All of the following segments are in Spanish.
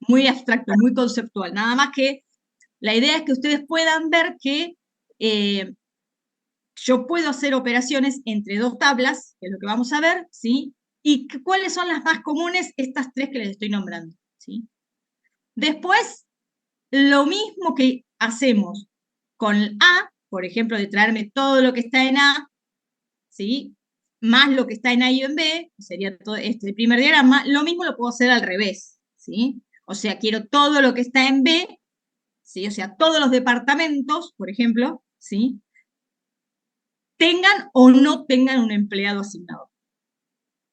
muy abstracto, muy conceptual. Nada más que la idea es que ustedes puedan ver que yo puedo hacer operaciones entre dos tablas, que es lo que vamos a ver, ¿sí? Y cuáles son las más comunes, estas tres que les estoy nombrando, ¿sí? Después, lo mismo que hacemos con A, por ejemplo, de traerme todo lo que está en A, ¿sí? Más lo que está en A y en B, sería todo este primer diagrama, lo mismo lo puedo hacer al revés, ¿sí? O sea, quiero todo lo que está en B, ¿sí? O sea, todos los departamentos, por ejemplo, ¿sí? Tengan o no tengan un empleado asignado.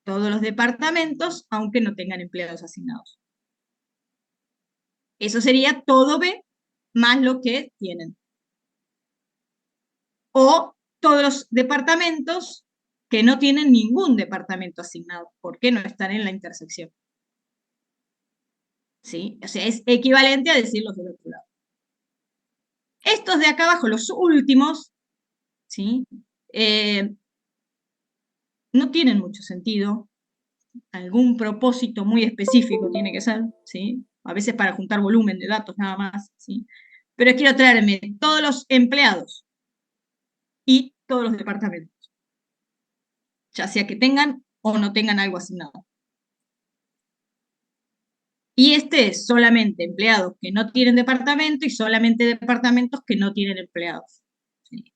Todos los departamentos, aunque no tengan empleados asignados. Eso sería todo B más lo que tienen. O todos los departamentos que no tienen ningún departamento asignado, porque no están en la intersección. ¿Sí? O sea, es equivalente a decir los del otro lado. Estos de acá abajo, los últimos, ¿sí? No tienen mucho sentido. Algún propósito muy específico tiene que ser, ¿sí? A veces para juntar volumen de datos nada más, ¿sí? Pero quiero traerme todos los empleados y todos los departamentos, ya sea que tengan o no tengan algo asignado. Y este es solamente empleados que no tienen departamento y solamente departamentos que no tienen empleados. ¿Sí?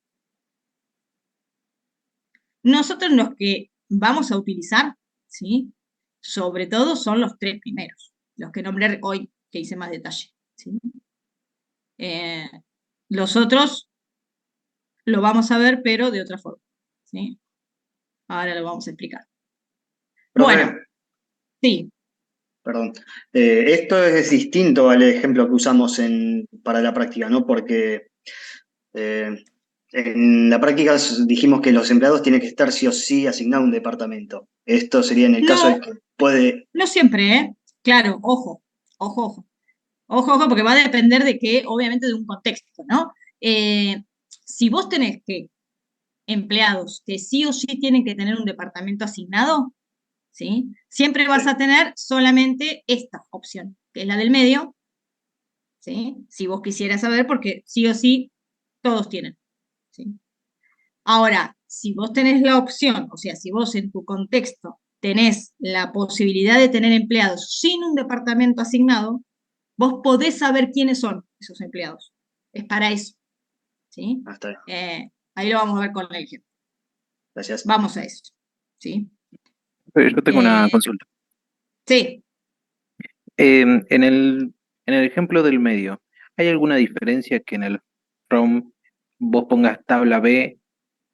Nosotros los que vamos a utilizar, ¿sí? Sobre todo son los tres primeros, los que nombré hoy, que hice más detalle. ¿Sí? Los otros lo vamos a ver, pero de otra forma. ¿Sí? Ahora lo vamos a explicar. Profe, Bueno, sí. perdón. Esto es distinto al ejemplo que usamos para la práctica, ¿no? Porque en la práctica dijimos que los empleados tienen que estar sí o sí asignados a un departamento. Esto sería en el caso de No, que puede... no siempre, ¿eh? Claro, ojo, ojo, ojo. Ojo, ojo, porque va a depender de qué, obviamente, de un contexto, ¿no? Si vos tenés que empleados que sí o sí tienen que tener un departamento asignado, ¿sí? Siempre vas Sí. a tener solamente esta opción, que es la del medio, ¿sí? Si vos quisieras saber, porque sí o sí todos tienen, ¿sí? Ahora, si vos tenés la opción, o sea, si vos en tu contexto tenés la posibilidad de tener empleados sin un departamento asignado, vos podés saber quiénes son esos empleados. Es para eso, ¿sí? Ah, está bien. Ahí lo vamos a ver con el ejemplo. Gracias. Vamos a eso, ¿sí? Yo tengo una consulta. Sí. En el ejemplo del medio, ¿hay alguna diferencia que en el from vos pongas tabla B,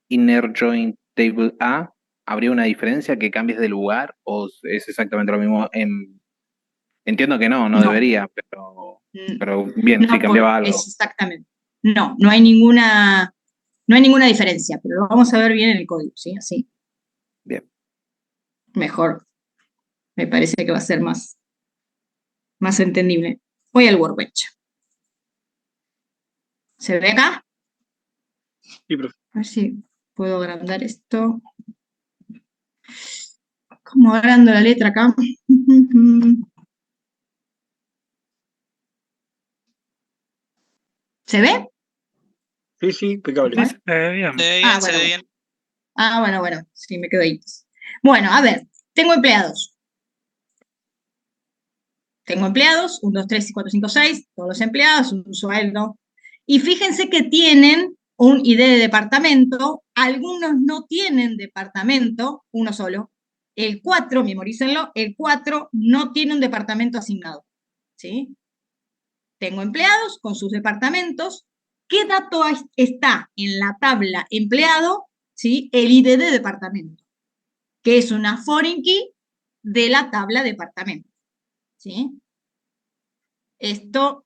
inner join table A? ¿Habría una diferencia que cambies de lugar o es exactamente lo mismo? Entiendo que no No, debería, pero bien, si no, cambiaba algo. es exactamente. No, no hay ninguna diferencia, pero lo vamos a ver bien en el código, ¿sí? Así, Bien. mejor. Me parece que va a ser más entendible. Voy al Workbench. ¿Se ve acá? Sí, profe. A ver si puedo agrandar esto. ¿Cómo agrando la letra acá? ¿Se ve? Sí, sí, impecable. Bueno. Se ve bien. Se ve Ah, bien, se bueno, ve bueno. bien. Ah, bueno, sí, me quedo ahí. Bueno, a ver, tengo empleados. Tengo empleados, 1, 2, 3, 4, 5, 6, todos los empleados, un sueldo. Y fíjense que tienen un ID de departamento, algunos no tienen departamento, uno solo. El 4, memorícenlo, el 4 no tiene un departamento asignado. ¿Sí? Tengo empleados con sus departamentos. ¿Qué dato está en la tabla empleado? ¿Sí? El ID de departamento, que es una foreign key de la tabla departamento. ¿Sí? Esto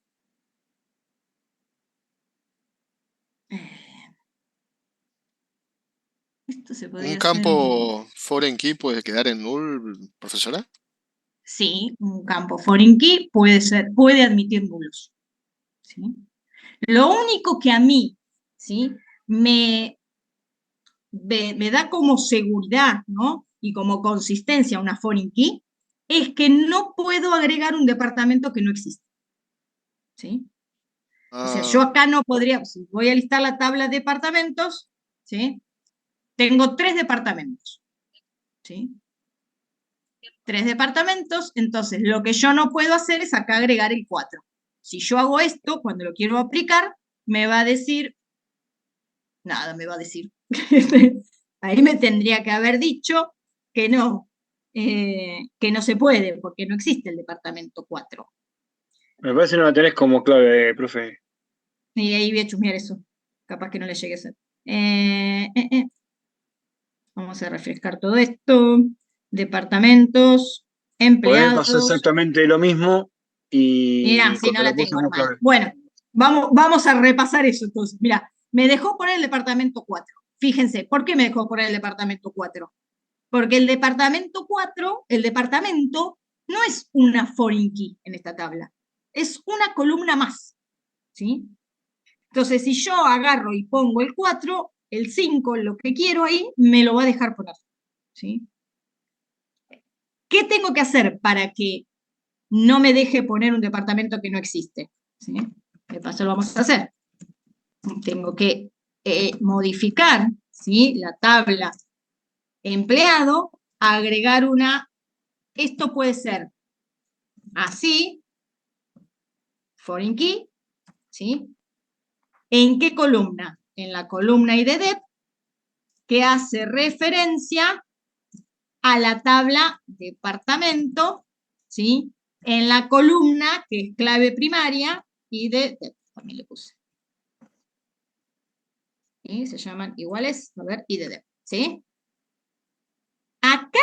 se podría ¿Un hacer en... campo foreign key puede quedar en null, profesora? Sí, un campo foreign key puede admitir nulos. ¿Sí? Lo único que a mí, ¿sí? me da como seguridad, ¿no? Y como consistencia una foreign key, es que no puedo agregar un departamento que no existe. ¿Sí? O sea, yo acá no podría, si voy a listar la tabla de departamentos, ¿sí? Tengo 3 departamentos, ¿sí? 3 departamentos, entonces lo que yo no puedo hacer es acá agregar el 4. Si yo hago esto, cuando lo quiero aplicar, me va a decir, nada me va a decir. Ahí me tendría que haber dicho que no se puede, porque no existe el departamento 4. Me parece que no la tenés como clave, profe. Y ahí voy a chusmear eso. Capaz que no le llegue a ser. Vamos a refrescar todo esto. Departamentos, Por pasó empleados. exactamente lo mismo Mirá, y si no cuando la la puse tengo, como hermano. clave. Bueno, vamos a repasar eso entonces. Mirá, me dejó poner el departamento 4. Fíjense, ¿por qué me dejó poner el departamento 4? Porque el departamento 4, el departamento, no es una foreign key en esta tabla. Es una columna más. ¿Sí? Entonces, si yo agarro y pongo el 4, el 5, lo que quiero ahí, me lo va a dejar poner. ¿Sí? ¿Qué tengo que hacer para que no me deje poner un departamento que no existe? ¿Sí? De paso lo vamos a hacer. Tengo que modificar, ¿sí?, la tabla empleado, agregar una, esto puede ser así, foreign key, ¿sí? ¿En qué columna? En la columna IDDEP, que hace referencia a la tabla departamento, ¿sí?, en la columna que es clave primaria y también le puse. ¿Sí? Se llaman iguales, a ver, y ¿sí? Acá,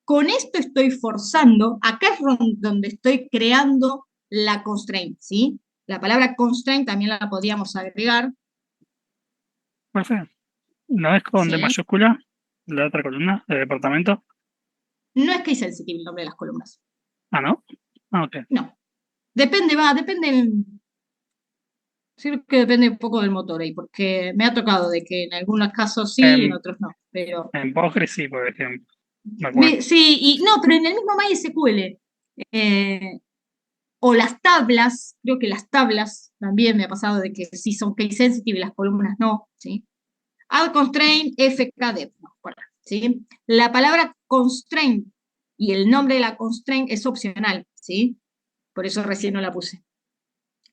con esto estoy forzando, acá es donde estoy creando la constraint, ¿sí? La palabra constraint también la podríamos agregar, Profe, ¿no es con D ¿sí? mayúscula la otra columna de departamento? No es que es sensitive el nombre de las columnas, Ah, ¿no? Ah, ok. no. Depende, sí que depende un poco del motor ahí, porque me ha tocado de que en algunos casos sí y en En, otros no, pero... en Postgres sí, por ejemplo. Me acuerdo. Sí, y no, pero en el mismo MySQL, o las tablas, creo que las tablas también me ha pasado de que sí son case sensitive y las columnas no, ¿sí? Add constraint fkdep, no, bueno, ¿sí? La palabra constraint y el nombre de la constraint es opcional, ¿sí? Por eso recién no la puse.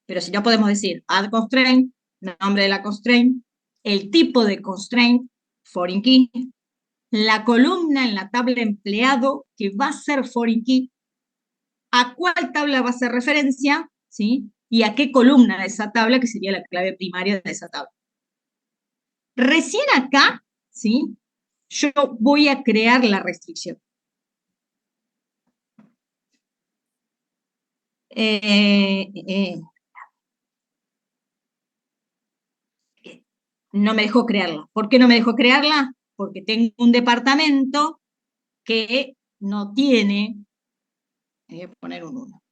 Pero si no podemos decir add constraint, nombre de la constraint, el tipo de constraint, foreign key, la columna en la tabla empleado que va a ser foreign key, a cuál tabla va a hacer referencia, ¿sí? Y a qué columna de esa tabla, que sería la clave primaria de esa tabla. Recién acá, ¿sí?, yo voy a crear la restricción. No me dejó crearla. ¿Por qué no me dejó crearla? Porque tengo un departamento que no tiene, voy a poner un 1.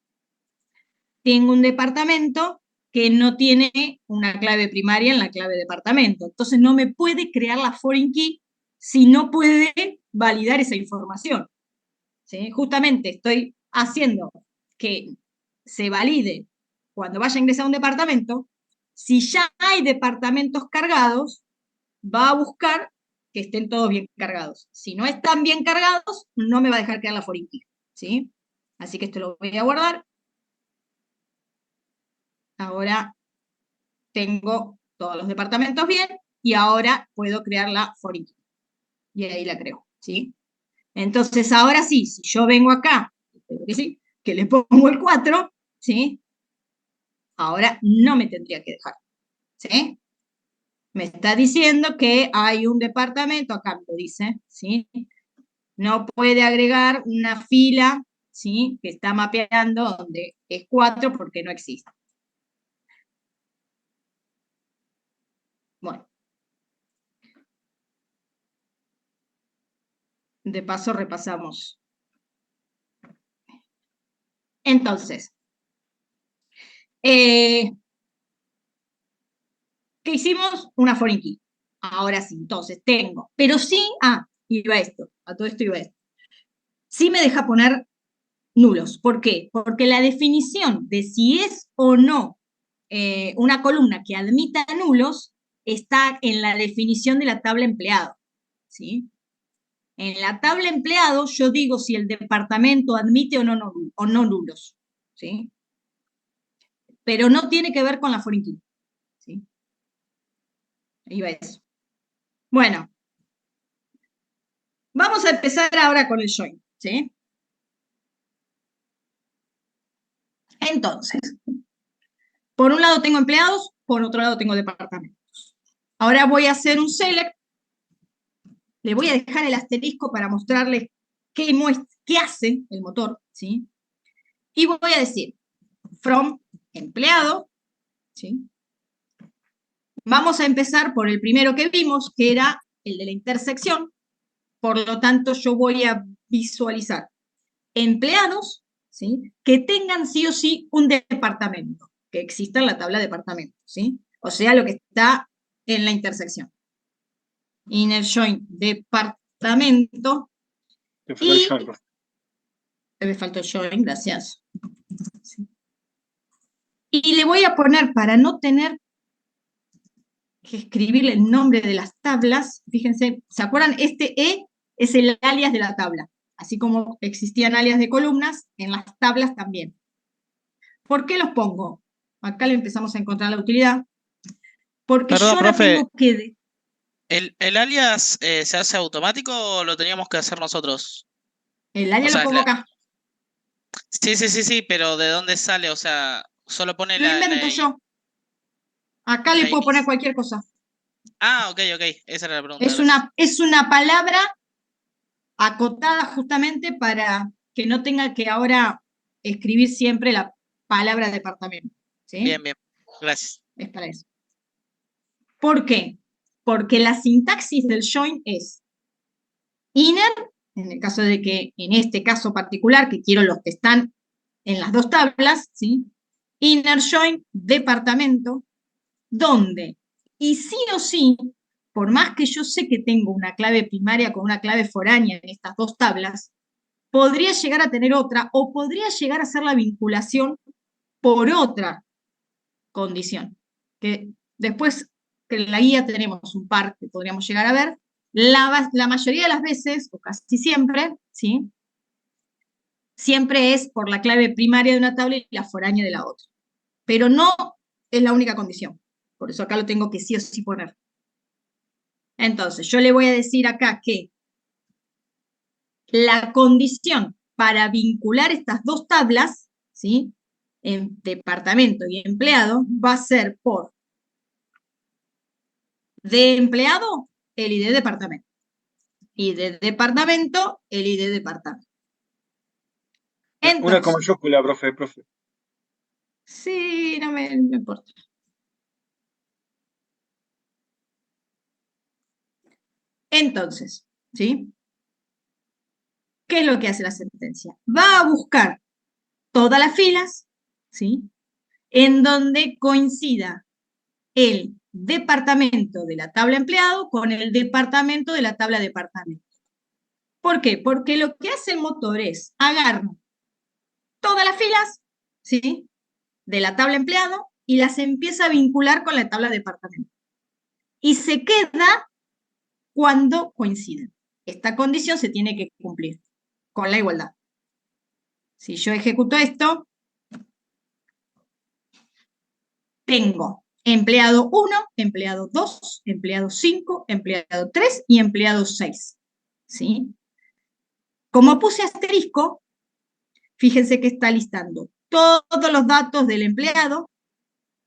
Tengo un departamento que no tiene una clave primaria en la clave departamento. Entonces no me puede crear la foreign key si no puede validar esa información. ¿Sí? Justamente estoy haciendo que se valide cuando vaya a ingresar a un departamento. Si ya hay departamentos cargados, va a buscar que estén todos bien cargados. Si no están bien cargados, no me va a dejar crear la foreign key. ¿Sí? Así que esto lo voy a guardar. Ahora tengo todos los departamentos bien y ahora puedo crear la foreign key. Y ahí la creo, ¿sí? Entonces, ahora sí, si yo vengo acá, espero que sí, que le pongo el 4, ¿sí? Ahora no me tendría que dejar, ¿sí? Me está diciendo que hay un departamento, acá me lo dice, ¿sí? No puede agregar una fila, ¿sí?, que está mapeando donde es 4 porque no existe. Bueno. De paso repasamos. Entonces, ¿qué hicimos? Una foreign key. Ahora sí, entonces tengo, pero sí, iba esto, a todo esto iba esto. Sí me deja poner nulos. ¿Por qué? Porque la definición de si es o no una columna que admita nulos está en la definición de la tabla empleado, ¿sí? En la tabla empleado yo digo si el departamento admite o no nulos, ¿sí? Pero no tiene que ver con la foreign key, ¿sí? Ahí va eso. Bueno, vamos a empezar ahora con el join, ¿sí? Entonces, por un lado tengo empleados, por otro lado tengo departamentos. Ahora voy a hacer un select, le voy a dejar el asterisco para mostrarles qué hace el motor, ¿sí? Y voy a decir, from empleado, ¿sí? Vamos a empezar por el primero que vimos, que era el de la intersección. Por lo tanto, yo voy a visualizar empleados, ¿sí? Que tengan sí o sí un departamento, que exista en la tabla de departamentos, ¿sí? O sea, lo que está en la intersección. Inner join departamento. Te faltó el Y join, profe. me faltó el join, gracias. Sí. Y le voy a poner, para no tener que escribirle el nombre de las tablas, fíjense, ¿se acuerdan? Este E es el alias de la tabla, así como existían alias de columnas, en las tablas también. ¿Por qué los pongo? Acá le empezamos a encontrar la utilidad. Porque Perdón, yo ahora profe, tengo que... ¿el alias se hace automático o lo teníamos que hacer nosotros? El O alias lo sea, pongo acá. sí, pero ¿de dónde sale? O sea, solo pone Lo invento yo. Acá le la puedo poner X. cualquier cosa. Ah, ok, esa era la pregunta, gracias. Es una palabra acotada justamente para que no tenga que ahora escribir siempre la palabra departamento. ¿Sí? Bien, gracias. Es para eso. ¿Por qué? Porque la sintaxis del join es inner, en el caso de que, en este caso particular, que quiero los que están en las dos tablas, ¿sí? Inner join departamento, donde, y sí o sí, por más que yo sé que tengo una clave primaria con una clave foránea en estas dos tablas, podría llegar a tener otra o podría llegar a ser la vinculación por otra condición, que después que en la guía tenemos un par que podríamos llegar a ver, la mayoría de las veces, o casi siempre, ¿sí? Siempre es por la clave primaria de una tabla y la foránea de la otra. Pero no es la única condición. Por eso acá lo tengo que sí o sí poner. Entonces, yo le voy a decir acá que la condición para vincular estas dos tablas, ¿sí? En departamento y empleado, va a ser por de empleado, el ID departamento. Y de departamento, el ID departamento. Entonces, Una con mayúscula, profe. sí, no me importa. Entonces, ¿sí? ¿Qué es lo que hace la sentencia? Va a buscar todas las filas, ¿sí? En donde coincida el departamento de la tabla empleado con el departamento de la tabla departamento. ¿Por qué? Porque lo que hace el motor es agarrar todas las filas, ¿sí? De la tabla empleado y las empieza a vincular con la tabla departamento. Y se queda cuando coinciden. Esta condición se tiene que cumplir con la igualdad. Si yo ejecuto esto, tengo empleado 1, empleado 2, empleado 5, empleado 3 y empleado 6. ¿Sí? Como puse asterisco, fíjense que está listando todos los datos del empleado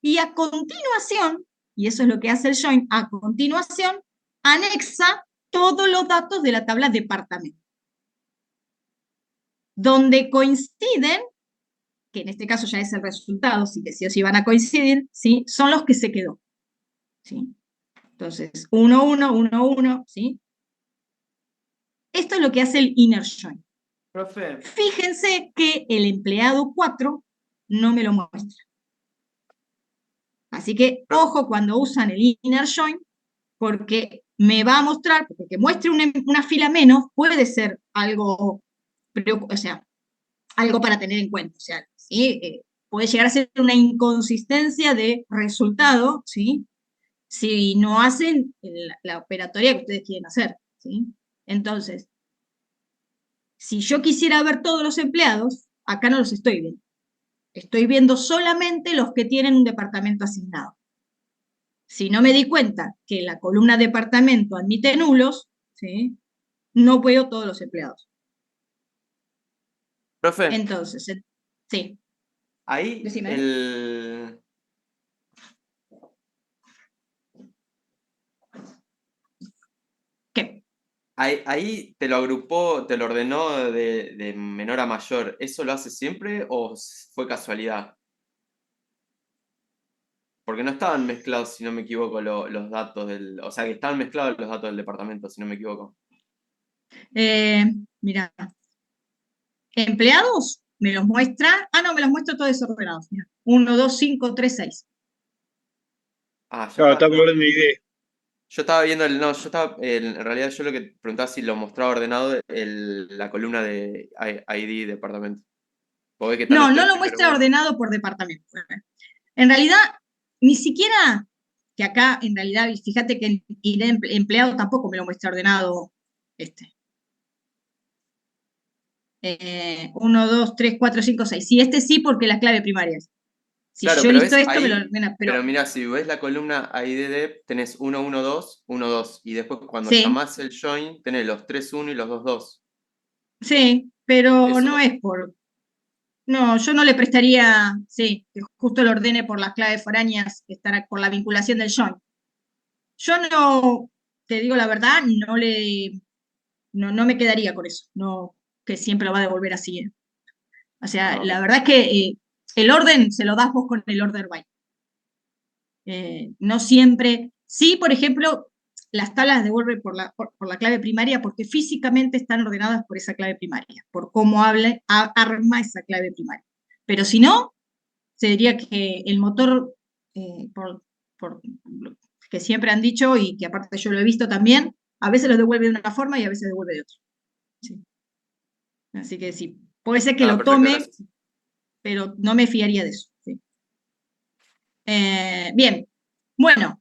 y a continuación, y eso es lo que hace el join, a continuación anexa todos los datos de la tabla departamento. Donde coinciden, que en este caso ya es el resultado, sí que sí o sí van a coincidir, ¿sí? Son los que se quedó. ¿Sí? Entonces, 1, 1, 1, 1, ¿sí? Esto es lo que hace el inner join. Profe. Fíjense que el empleado 4 no me lo muestra. Así que, ojo cuando usan el inner join, porque me va a mostrar, porque que muestre una fila menos puede ser algo, o sea, algo para tener en cuenta. O sea, ¿sí? Puede llegar a ser una inconsistencia de resultado, ¿sí? Si no hacen la operatoria que ustedes quieren hacer, ¿sí? Entonces, si yo quisiera ver todos los empleados, acá no los estoy viendo. Estoy viendo solamente los que tienen un departamento asignado. Si no me di cuenta que la columna departamento admite nulos, ¿sí? No veo todos los empleados. Profe, Entonces, sí, ahí decime. ¿Qué? ahí te lo agrupó, te lo ordenó de menor a mayor. ¿Eso lo hace siempre o fue casualidad? Porque no estaban mezclados, si no me equivoco, los datos del. O sea, que estaban mezclados los datos del departamento, si no me equivoco. Mira, empleados me los muestra. Ah, no, me los muestra todos desordenados. Mira. 1, 2, 5, 3, 6. Ah, yo Claro, estaba. está por No. orden de ID. Yo estaba viendo el. No, yo estaba. En realidad, yo lo que preguntaba si lo mostraba ordenado la columna de ID departamento. Porque ve que están No, los no tres lo primeros muestra uno. ordenado por departamento. En realidad, ni siquiera que acá, en realidad, fíjate que el empleado tampoco me lo muestra ordenado. 1, 2, 3, 4, 5, 6. Sí, sí, porque la clave primaria es. Si Claro, yo pero listo ves esto, me lo ahí. ordena, pero Pero mira, si ves la columna IDD, tenés 1, 1, 2, 1, 2. Y después cuando sí, llamás el join, tenés los 3, 1 y los 2, 2. sí, pero no Eso. es por. No, yo no le prestaría, sí, que justo lo ordene por las claves foráneas, que estará por la vinculación del join. Yo no, te digo la verdad, no me quedaría con eso, no, que siempre lo va a devolver así. O sea, Ah, ok. la verdad es que el orden se lo das vos con el order by. No siempre. Sí, por ejemplo, las tablas las devuelve por la clave primaria porque físicamente están ordenadas por esa clave primaria, por cómo arma esa clave primaria. Pero si no, se diría que el motor, por lo que siempre han dicho y que aparte yo lo he visto también, a veces lo devuelve de una forma y a veces devuelve de otra. Sí. Así que sí, puede ser que Ah, lo perfecto, tome, gracias. pero no me fiaría de eso. Sí. Bien, bueno,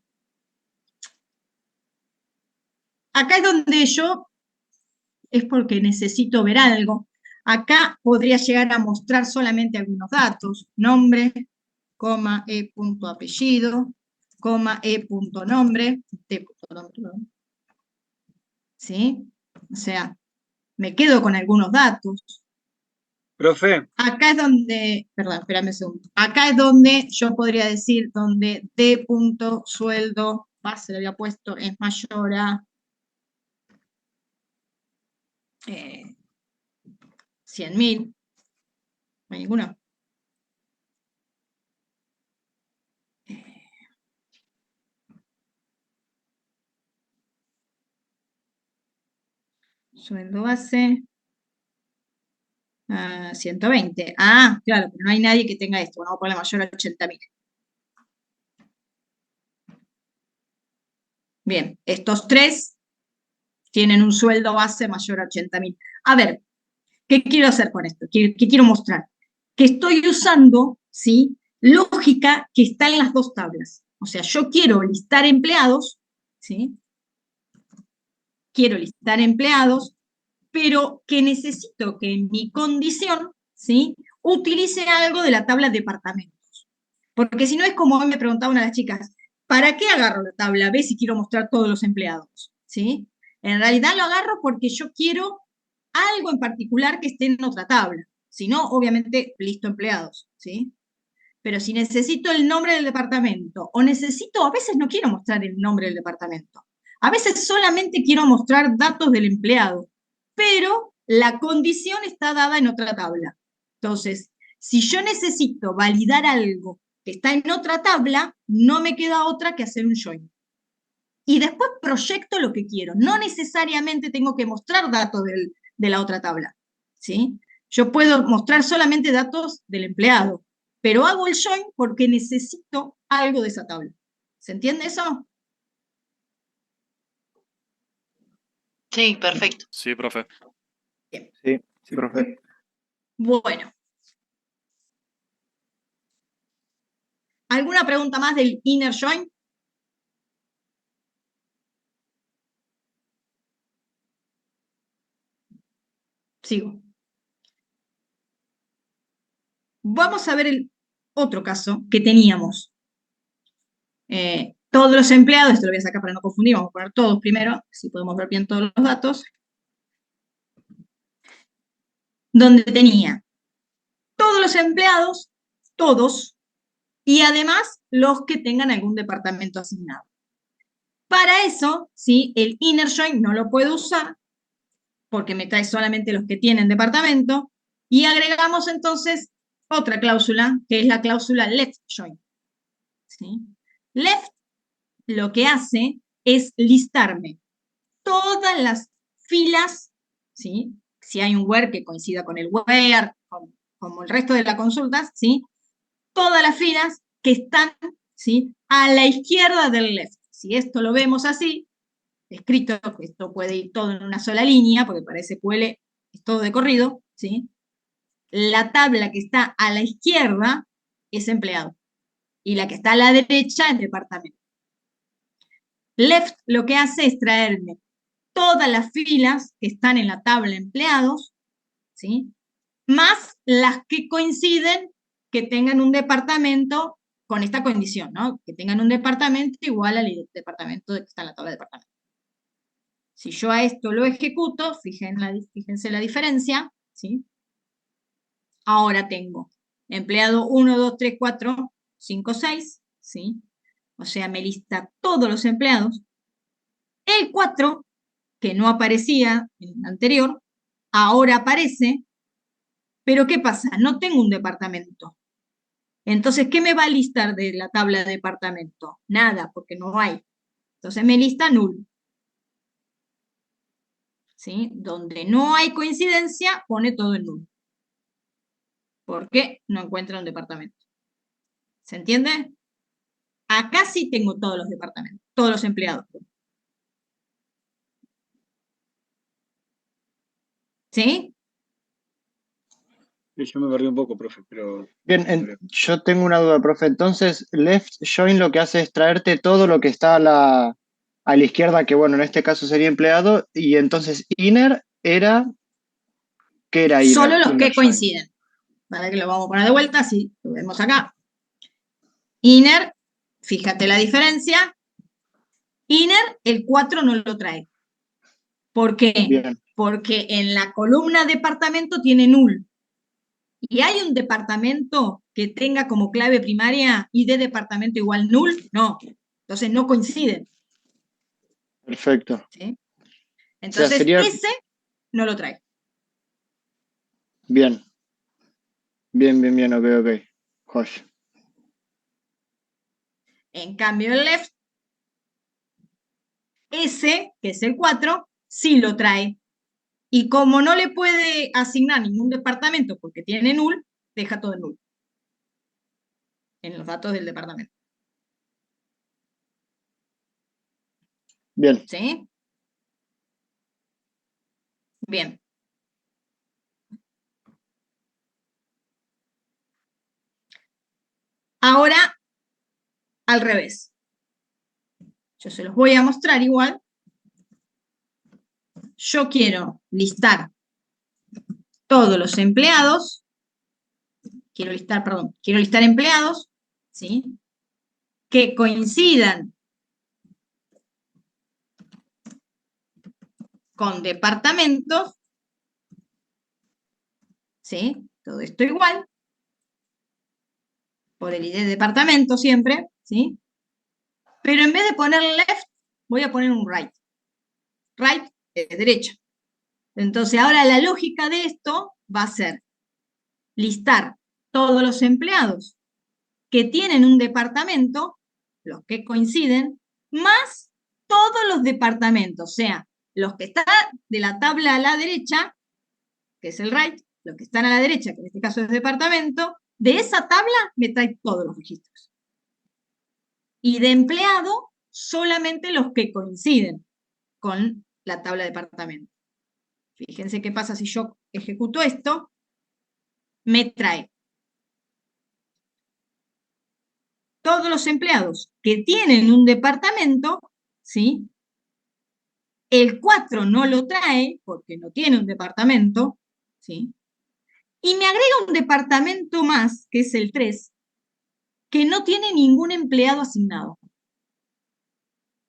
acá es donde yo, es porque necesito ver algo. Acá podría llegar a mostrar solamente algunos datos, nombre, coma, punto apellido, coma, punto nombre, punto nombre, ¿no? ¿Sí? O sea, me quedo con algunos datos. Profe, Acá es donde, perdón, espérame un segundo. Acá es donde yo podría decir donde D punto sueldo base, lo había puesto, es mayor a 100.000. No hay ninguno. Sueldo base 120. Ah, claro, pero no hay nadie que tenga esto. Vamos a ponerle mayor a 80.000. Bien, estos tres tienen un sueldo base mayor a 80.000. A ver, ¿qué quiero hacer con esto? ¿Qué quiero mostrar? Que estoy usando, ¿sí? Lógica que está en las dos tablas. O sea, yo quiero listar empleados, ¿sí? Quiero listar empleados, pero que necesito que en mi condición, ¿sí? Utilice algo de la tabla de departamentos. Porque si no es como hoy me preguntaba una de las chicas, ¿para qué agarro la tabla B si quiero mostrar todos los empleados? ¿Sí? En realidad lo agarro porque yo quiero algo en particular que esté en otra tabla. Si no, obviamente, listo empleados, ¿sí? Pero si necesito el nombre del departamento o necesito, a veces no quiero mostrar el nombre del departamento. A veces solamente quiero mostrar datos del empleado, pero la condición está dada en otra tabla. Entonces, si yo necesito validar algo que está en otra tabla, no me queda otra que hacer un join. Y después proyecto lo que quiero. No necesariamente tengo que mostrar datos de la otra tabla, ¿sí? Yo puedo mostrar solamente datos del empleado, pero hago el join porque necesito algo de esa tabla. ¿Se entiende eso? Sí, perfecto. sí, profe. Sí, sí, profe. Bueno. ¿Alguna pregunta más del inner join? Sigo. Vamos a ver el otro caso que teníamos. Todos los empleados, esto lo voy a sacar para no confundir, vamos a poner todos primero, si podemos ver bien todos los datos. Donde tenía todos los empleados, todos, y además los que tengan algún departamento asignado. Para eso, ¿sí? El inner join no lo puedo usar porque me trae solamente los que tienen departamento, y agregamos entonces otra cláusula, que es la cláusula left join. ¿Sí? Left lo que hace es listarme todas las filas, ¿sí? Si hay un where que coincida con el where, como el resto de las consultas, ¿sí? Todas las filas que están, ¿sí? A la izquierda del left. Si esto lo vemos así, escrito, que esto puede ir todo en una sola línea, porque para SQL es todo de corrido, ¿sí? La tabla que está a la izquierda es empleado, y la que está a la derecha es departamento. Left lo que hace es traerme todas las filas que están en la tabla empleados, ¿sí? Más las que coinciden que tengan un departamento con esta condición, ¿no? Que tengan un departamento igual al departamento que está en la tabla de departamento. Si yo a esto lo ejecuto, fíjense la diferencia, ¿sí? Ahora tengo empleado 1, 2, 3, 4, 5, 6, ¿sí? O sea, me lista todos los empleados. El 4, que no aparecía en el anterior, ahora aparece, pero ¿qué pasa? No tengo un departamento. Entonces, ¿qué me va a listar de la tabla de departamento? Nada, porque no hay. Entonces me lista null. ¿Sí? Donde no hay coincidencia, pone todo en null. Porque no encuentra un departamento. ¿Se entiende? Acá sí tengo todos los departamentos, todos los empleados. ¿Sí? Yo me perdí un poco, profe, pero... Bien, yo tengo una duda, profe. Entonces, left join lo que hace es traerte todo lo que está a la izquierda, que bueno, en este caso sería empleado, y entonces inner era, ¿qué era inner? Solo los Inner que join. coinciden. Para que lo vamos a poner de vuelta, así lo vemos acá. Inner, fíjate la diferencia. Inner, el 4 no lo trae. ¿Por qué? Bien, Porque en la columna departamento tiene null. ¿Y hay un departamento que tenga como clave primaria ID departamento igual null? No. Entonces no coinciden. perfecto. ¿Sí? O sea, Entonces sería ese no lo trae. bien. Bien, ok. Josh. En cambio el left, ese, que es el 4, sí lo trae. Y como no le puede asignar ningún departamento porque tiene null, deja todo en null. En los datos del departamento. Bien. ¿Sí? Bien. Ahora, al revés. Yo se los voy a mostrar igual. Yo quiero listar todos los empleados. Quiero listar empleados, ¿sí? Que coincidan con departamentos, ¿sí? Todo esto igual, por el ID de departamento siempre, ¿sí? Pero en vez de poner left, voy a poner un right. Right es derecha. Entonces ahora la lógica de esto va a ser listar todos los empleados que tienen un departamento, los que coinciden, más todos los departamentos, o sea, los que están de la tabla a la derecha, que es el right, los que están a la derecha, que en este caso es departamento, de esa tabla me trae todos los registros. Y de empleado, solamente los que coinciden con la tabla de departamento. Fíjense qué pasa si yo ejecuto esto. me trae todos los empleados que tienen un departamento, ¿sí? El 4 no lo trae porque no tiene un departamento, ¿sí? Y me agrega un departamento más, que es el 3, que no tiene ningún empleado asignado.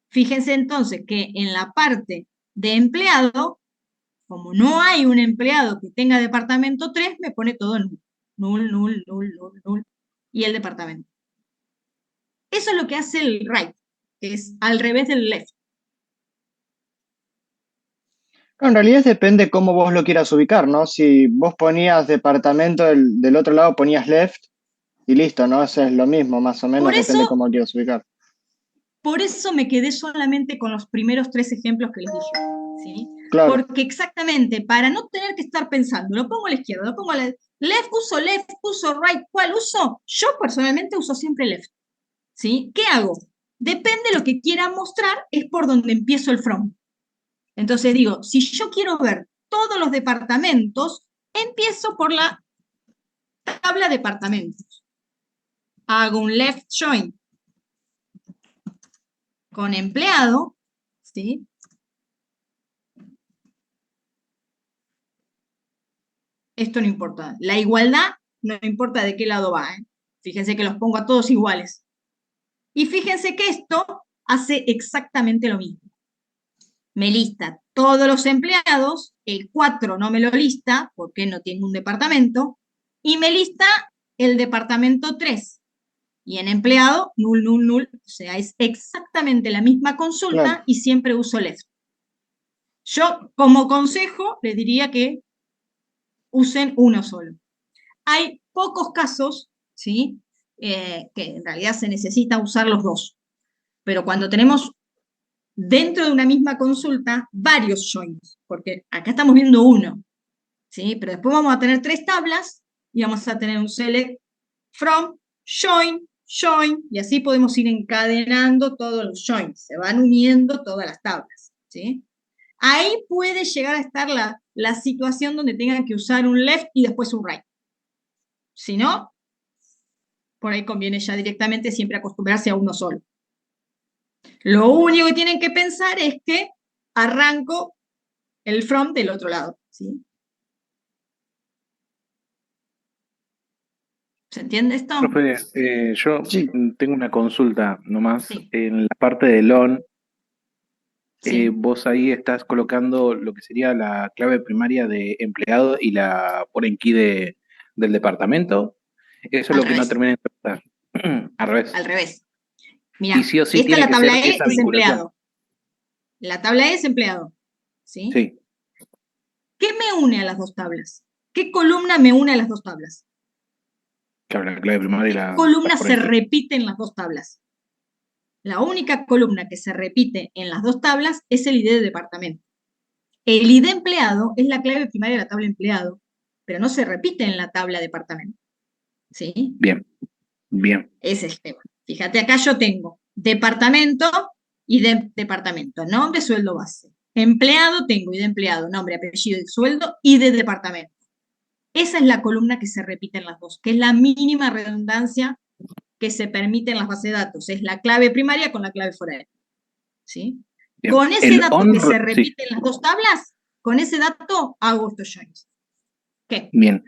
Fíjense entonces que en la parte de empleado, como no hay un empleado que tenga departamento 3, me pone todo null. Null, null, null, null, null. Y el departamento. Eso es lo que hace el right, que es al revés del left. No, en realidad depende cómo vos lo quieras ubicar, ¿no? Si vos ponías departamento del otro lado, ponías left y listo, ¿no? Eso es lo mismo, más o menos, depende cómo lo quieras ubicar. Por eso me quedé solamente con los primeros 3 ejemplos que les dije, ¿sí? Claro. Porque exactamente, para no tener que estar pensando, lo pongo a la izquierda, lo pongo a la left, uso right, ¿cuál uso? Yo personalmente uso siempre left, ¿sí? ¿Qué hago? Depende de lo que quiera mostrar, es por donde empiezo el from. Entonces digo, si yo quiero ver todos los departamentos, empiezo por la tabla departamentos. Hago un left join con empleado, ¿sí? Esto no importa. La igualdad no importa de qué lado va, ¿eh? Fíjense que los pongo a todos iguales. Y fíjense que esto hace exactamente lo mismo. Me lista todos los empleados, el 4 no me lo lista porque no tiene un departamento, y me lista el departamento 3. Y en empleado, null, null, null, o sea, es exactamente la misma consulta, Claro. y siempre uso left. Yo, como consejo, les diría que usen uno solo. Hay pocos casos, ¿sí? Que en realidad se necesita usar los dos. Pero cuando tenemos dentro de una misma consulta varios joins, porque acá estamos viendo uno, ¿sí? Pero después vamos a tener 3 tablas y vamos a tener un select from, join, join, y así podemos ir encadenando todos los joins. Se van uniendo todas las tablas, ¿sí? Ahí puede llegar a estar la situación donde tengan que usar un left y después un right. Si no, por ahí conviene ya directamente siempre acostumbrarse a uno solo. Lo único que tienen que pensar es que arranco el from del otro lado, ¿sí? ¿Se entiende esto? Profe, yo Sí. tengo una consulta nomás. Sí. En la parte del on, Sí. vos ahí estás colocando lo que sería la clave primaria de empleado y la foreign key del departamento. Eso es Al lo que no revés. termina de interpretar. Al revés. Al revés. Mira, Y sí o sí esta es tiene la que tabla ser E, esa es vinculación. empleado. La tabla E es empleado, ¿sí? Sí. ¿Qué me une a las dos tablas? ¿Qué columna me une a las dos tablas? Claro, la clave primaria y ¿Qué la columna se foreign key. repite en las dos tablas? La única columna que se repite en las dos tablas es el ID de departamento. El ID empleado es la clave primaria de la tabla empleado, pero no se repite en la tabla departamento. ¿Sí? Bien, bien. Ese es el tema. Fíjate, acá yo tengo departamento y de departamento, nombre, sueldo, base. Empleado tengo y de empleado, nombre, apellido y sueldo y de departamento. Esa es la columna que se repite en las dos, que es la mínima redundancia que se permite en las bases de datos. Es la clave primaria con la clave foreign. ¿Sí? Bien. Con ese El dato on, que se sí. repite en las dos tablas, con ese dato hago estos joins. ¿Qué? Bien.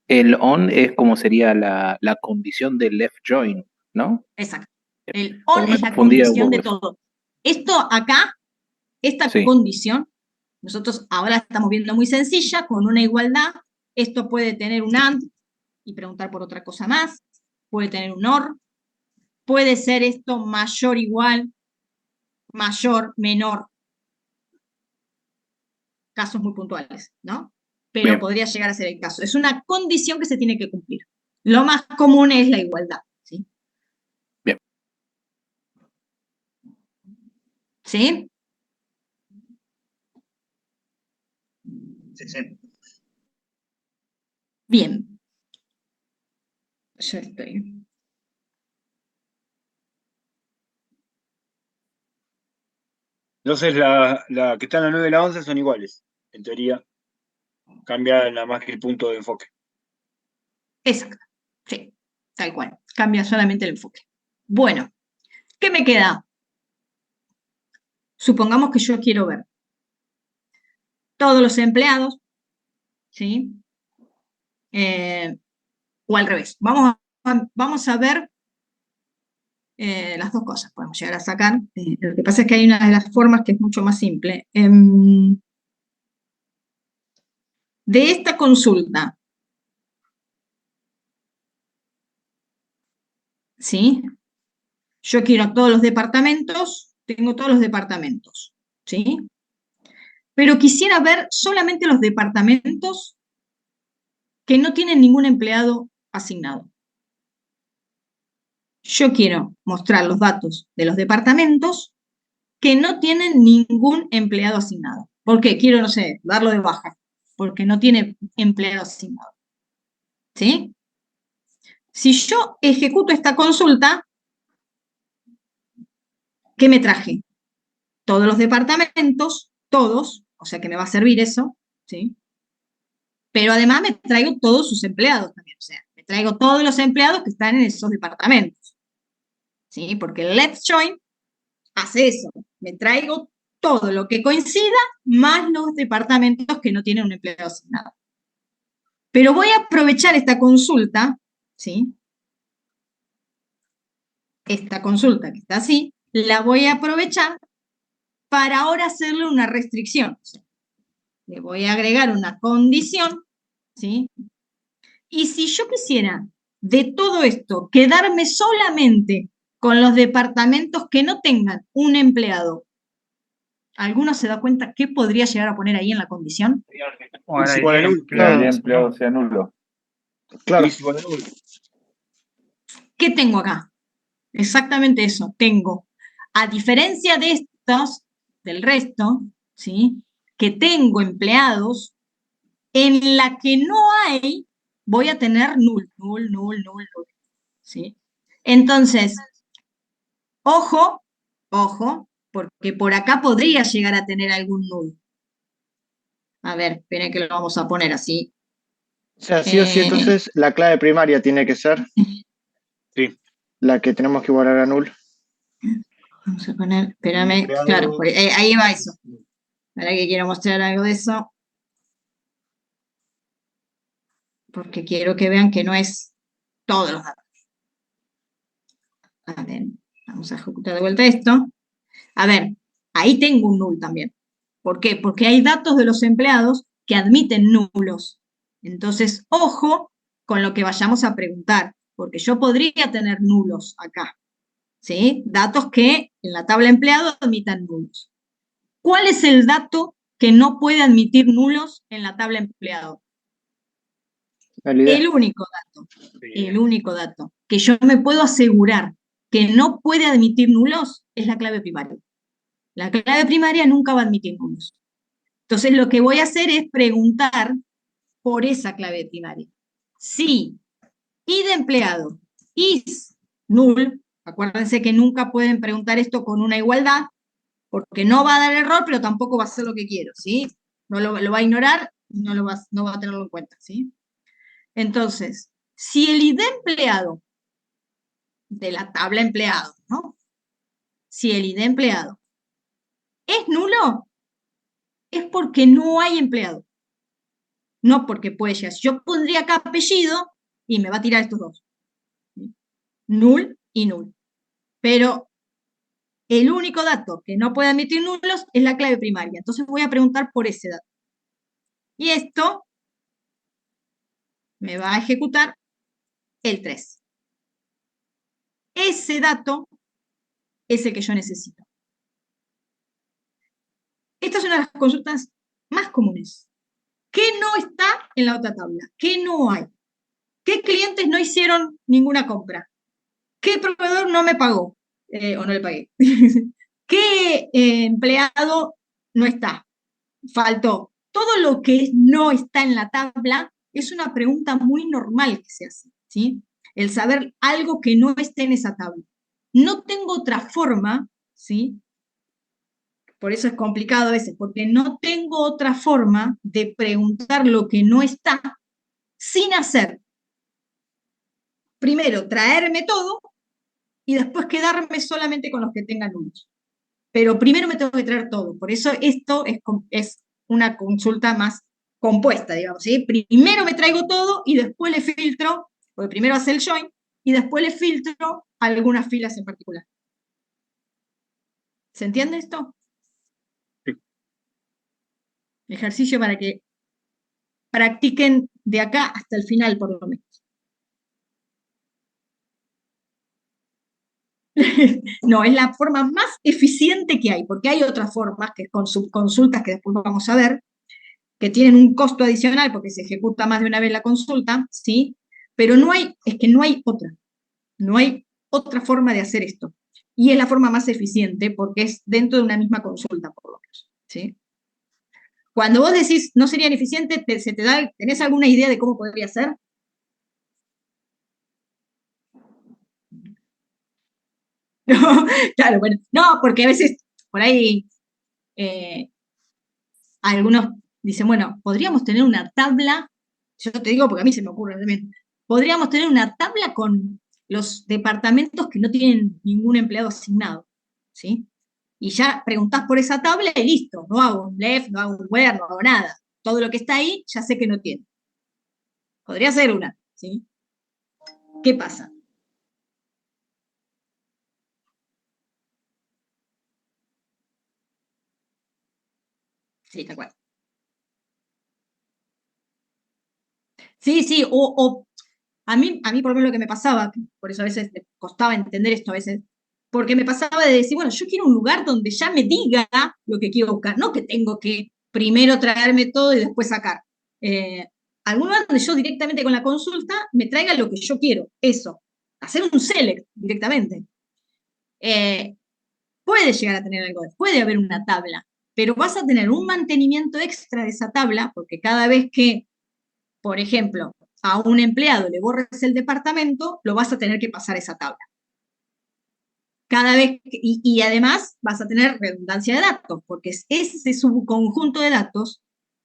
El on es como sería la condición del left join, ¿no? Exacto. El on Porque me es la confundía un condición poco de eso. todo. Esto acá, esta Sí. condición, nosotros ahora estamos viendo muy sencilla, con una igualdad. Esto puede tener un AND y preguntar por otra cosa más. Puede tener un OR. Puede ser esto mayor, igual, mayor, menor. Casos muy puntuales, ¿no? Pero Bien. podría llegar a ser el caso. Es una condición que se tiene que cumplir. Lo más común es la igualdad, ¿sí? Bien. ¿Sí? Sí, sí. Bien. Ya estoy. Entonces la que está en la 9 y la 11 son iguales, en teoría. Cambia nada más que el punto de enfoque. Exacto, sí, tal cual. Cambia solamente el enfoque. Bueno, ¿qué me queda? Supongamos que yo quiero ver todos los empleados, ¿sí? O al revés. Vamos a ver las dos cosas. Podemos llegar a sacar. Lo que pasa es que hay una de las formas que es mucho más simple. De esta consulta, ¿sí? Yo quiero todos los departamentos, tengo todos los departamentos, ¿sí? Pero quisiera ver solamente los departamentos que no tienen ningún empleado asignado. Yo quiero mostrar los datos de los departamentos que no tienen ningún empleado asignado. ¿Por qué? Quiero, no sé, darlo de baja, porque no tiene empleado asignado. ¿Sí? Si yo ejecuto esta consulta, ¿qué me traje? Todos los departamentos, todos, o sea que me va a servir eso, ¿sí? Pero además me traigo todos sus empleados también, o sea, me traigo todos los empleados que están en esos departamentos, ¿sí? Porque el left join hace eso, me traigo todo lo que coincida más los departamentos que no tienen un empleado asignado. Pero voy a aprovechar esta consulta, ¿sí? Esta consulta que está así, la voy a aprovechar para ahora hacerle una restricción. Le voy a agregar una condición, ¿sí? Y si yo quisiera de todo esto quedarme solamente con los departamentos que no tengan un empleado, ¿alguno se da cuenta qué podría llegar a poner ahí en la condición? O era Igual a el nulo. empleado, empleado sea nulo. Claro. Es igual a nulo. ¿Qué tengo acá? Exactamente eso, tengo, a diferencia de estos, del resto, ¿sí? Que tengo empleados, en la que no hay, voy a tener null, ¿sí? Entonces, ojo, porque por acá podría llegar a tener algún null. A ver, esperen que lo vamos a poner así. O sea, sí o sí, entonces la clave primaria tiene que ser Sí. la que tenemos que igualar a null. Vamos a poner, espérame, Empleado. claro, ahí va eso. Ahora que quiero mostrar algo de eso. Porque quiero que vean que no es todos los datos. A ver, vamos a ejecutar de vuelta esto. A ver, ahí tengo un null también. ¿Por qué? Porque hay datos de los empleados que admiten nulos. Entonces, ojo con lo que vayamos a preguntar, porque yo podría tener nulos acá, ¿sí? Datos que en la tabla empleado admitan nulos. ¿Cuál es el dato que no puede admitir nulos en la tabla empleado? El único dato que yo me puedo asegurar que no puede admitir nulos es la clave primaria. La clave primaria nunca va a admitir nulos. Entonces lo que voy a hacer es preguntar por esa clave primaria. Si id de empleado is null, acuérdense que nunca pueden preguntar esto con una igualdad, porque no va a dar error, pero tampoco va a hacer lo que quiero, ¿sí? No lo va a ignorar, no va a tenerlo en cuenta, ¿sí? Entonces, si el id empleado de la tabla empleado, ¿no? Si el id empleado es nulo, es porque no hay empleado. No porque puede llegar. Yo pondría acá apellido y me va a tirar estos dos. Null y null. Pero el único dato que no puede admitir nulos es la clave primaria. Entonces voy a preguntar por ese dato. Y esto me va a ejecutar el 3. Ese dato es el que yo necesito. Esta es una de las consultas más comunes. ¿Qué no está en la otra tabla? ¿Qué no hay? ¿Qué clientes no hicieron ninguna compra? ¿Qué proveedor no me pagó? O no le pagué. ¿Qué empleado no está? Faltó. Todo lo que no está en la tabla es una pregunta muy normal que se hace, ¿sí? El saber algo que no esté en esa tabla. No tengo otra forma, ¿sí? Por eso es complicado a veces, porque no tengo otra forma de preguntar lo que no está sin hacer primero traerme todo y después quedarme solamente con los que tengan nulos. Pero primero me tengo que traer todo. Por eso esto es una consulta más compuesta, digamos, ¿sí? Primero me traigo todo y después le filtro, porque primero hace el join, y después le filtro algunas filas en particular. ¿Se entiende esto? Sí. Ejercicio para que practiquen de acá hasta el final, por lo menos. No, es la forma más eficiente que hay, porque hay otras formas, que con subconsultas que después vamos a ver, que tienen un costo adicional porque se ejecuta más de una vez la consulta, ¿sí? Pero es que no hay otra forma de hacer esto. Y es la forma más eficiente porque es dentro de una misma consulta, por lo menos, ¿sí? Cuando vos decís no sería eficiente, ¿tenés alguna idea de cómo podría ser? No, claro, bueno, no, porque a veces por ahí algunos dicen, bueno, podríamos tener una tabla, yo te digo porque a mí se me ocurre también, podríamos tener una tabla con los departamentos que no tienen ningún empleado asignado, ¿sí? Y ya preguntás por esa tabla y listo, no hago un left, no hago un where, no hago nada. Todo lo que está ahí ya sé que no tiene. Podría ser una, ¿sí? ¿Qué pasa? Sí, tal cual. Sí, sí, a mí por lo menos lo que me pasaba, por eso a veces me costaba entender esto a veces, porque me pasaba de decir, bueno, yo quiero un lugar donde ya me diga lo que quiero buscar, no que tengo que primero traerme todo y después sacar. Algún lugar donde yo directamente con la consulta me traiga lo que yo quiero, eso, hacer un select directamente. Puede llegar a tener algo, puede haber una tabla, pero vas a tener un mantenimiento extra de esa tabla, porque cada vez que, por ejemplo, a un empleado le borres el departamento, lo vas a tener que pasar a esa tabla. Cada vez, y además vas a tener redundancia de datos, porque ese subconjunto de datos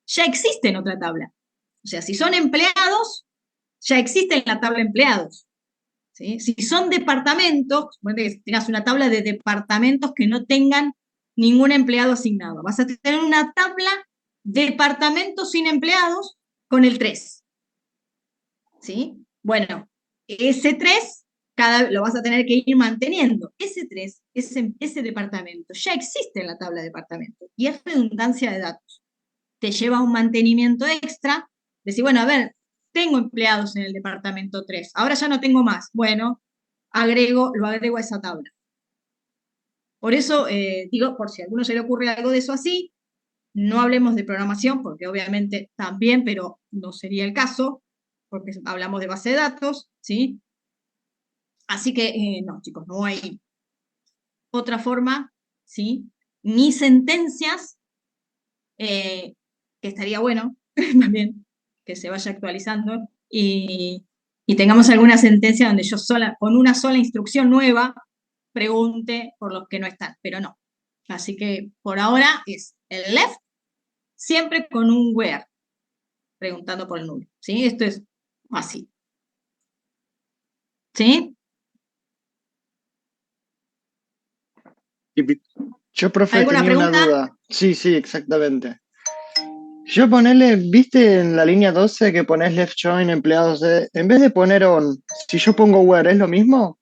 ya existe en otra tabla. O sea, si son empleados, ya existe en la tabla empleados. ¿Sí? Si son departamentos, bueno, que tengas una tabla de departamentos que no tengan ningún empleado asignado. Vas a tener una tabla de departamentos sin empleados con el 3. ¿Sí? Bueno, ese 3 lo vas a tener que ir manteniendo. Ese 3, ese departamento, ya existe en la tabla de departamentos y es redundancia de datos. Te lleva un mantenimiento extra, decir, bueno, a ver, tengo empleados en el departamento 3, ahora ya no tengo más. Bueno, lo agrego a esa tabla. Por eso, digo, por si a alguno se le ocurre algo de eso así, no hablemos de programación, porque obviamente también, pero no sería el caso, porque hablamos de base de datos, ¿sí? Así que, no, chicos, no hay otra forma, ¿sí? Ni sentencias, que estaría bueno también que se vaya actualizando, y tengamos alguna sentencia donde yo con una sola instrucción nueva, pregunte por los que no están, pero no. Así que por ahora es el left, siempre con un where, preguntando por el nulo, ¿sí? Esto es así. ¿Sí? Yo, profe, ¿Alguna tenía una pregunta? duda. Sí, sí, exactamente. Yo ¿viste en la línea 12 que pones left join empleados en vez de poner on, si yo pongo where, ¿es lo mismo?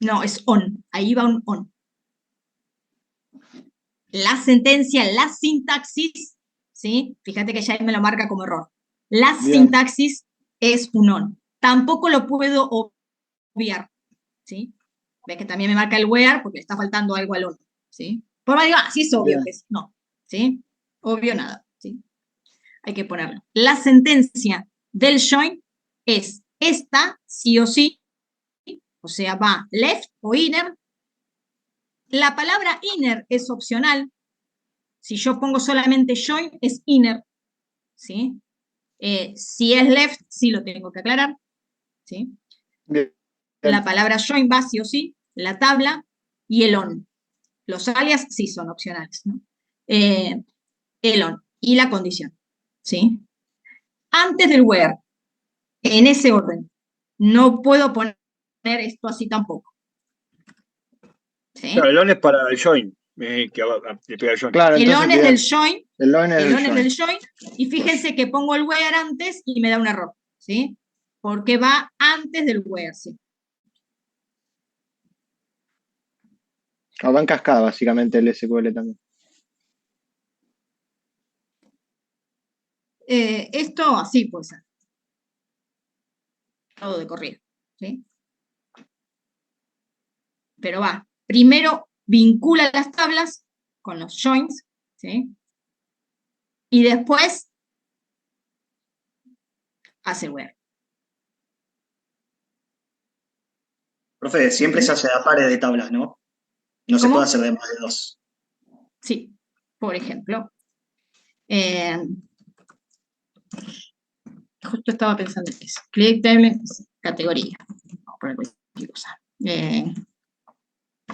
No, es on. Ahí va un on. La sentencia, la sintaxis, ¿sí? Fíjate que ya me lo marca como error. La Bien. sintaxis es un on. Tampoco lo puedo obviar, ¿sí? Ves que también me marca el where porque le está faltando algo al on, ¿sí? Por más digo, sí es obvio Bien. que es. No, ¿sí? Obvio nada, ¿sí? Hay que ponerlo. La sentencia del join es esta, sí o sí, o sea, va left o inner. La palabra inner es opcional. Si yo pongo solamente join, es inner, ¿sí? Si es left, sí lo tengo que aclarar, ¿sí? Bien. La palabra join va sí o sí, la tabla y el on. Los alias sí son opcionales, ¿no? El on y la condición, ¿sí? Antes del where, en ese orden, no puedo poner esto así tampoco. ¿Sí? Claro, el on es para el join, que le pega el join. Claro, El entonces on es bien. del join, El on es el del on es join. del join, y fíjense que pongo el where antes y me da un error, ¿sí? Porque va antes del where, ¿sí? O va en cascada, básicamente, el SQL también. Esto así puede ser. Todo de corrido, ¿sí? Pero va, primero vincula las tablas con los joins, ¿sí? Y después hace el where. Profe, siempre se hace a pares de tablas, ¿no? No se ¿Cómo? puede hacer de más de 2. Sí, por ejemplo. Justo estaba pensando en eso. Click table, categoría. Vamos a poner cualquier cosa.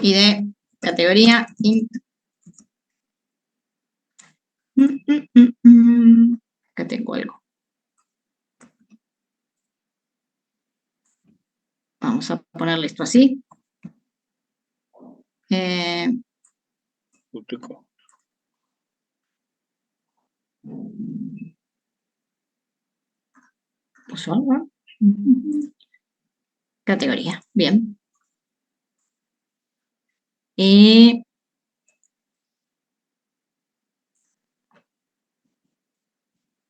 ID, categoría, int. Acá tengo algo. Vamos a ponerle esto así. Puso algo. Categoría, bien. Y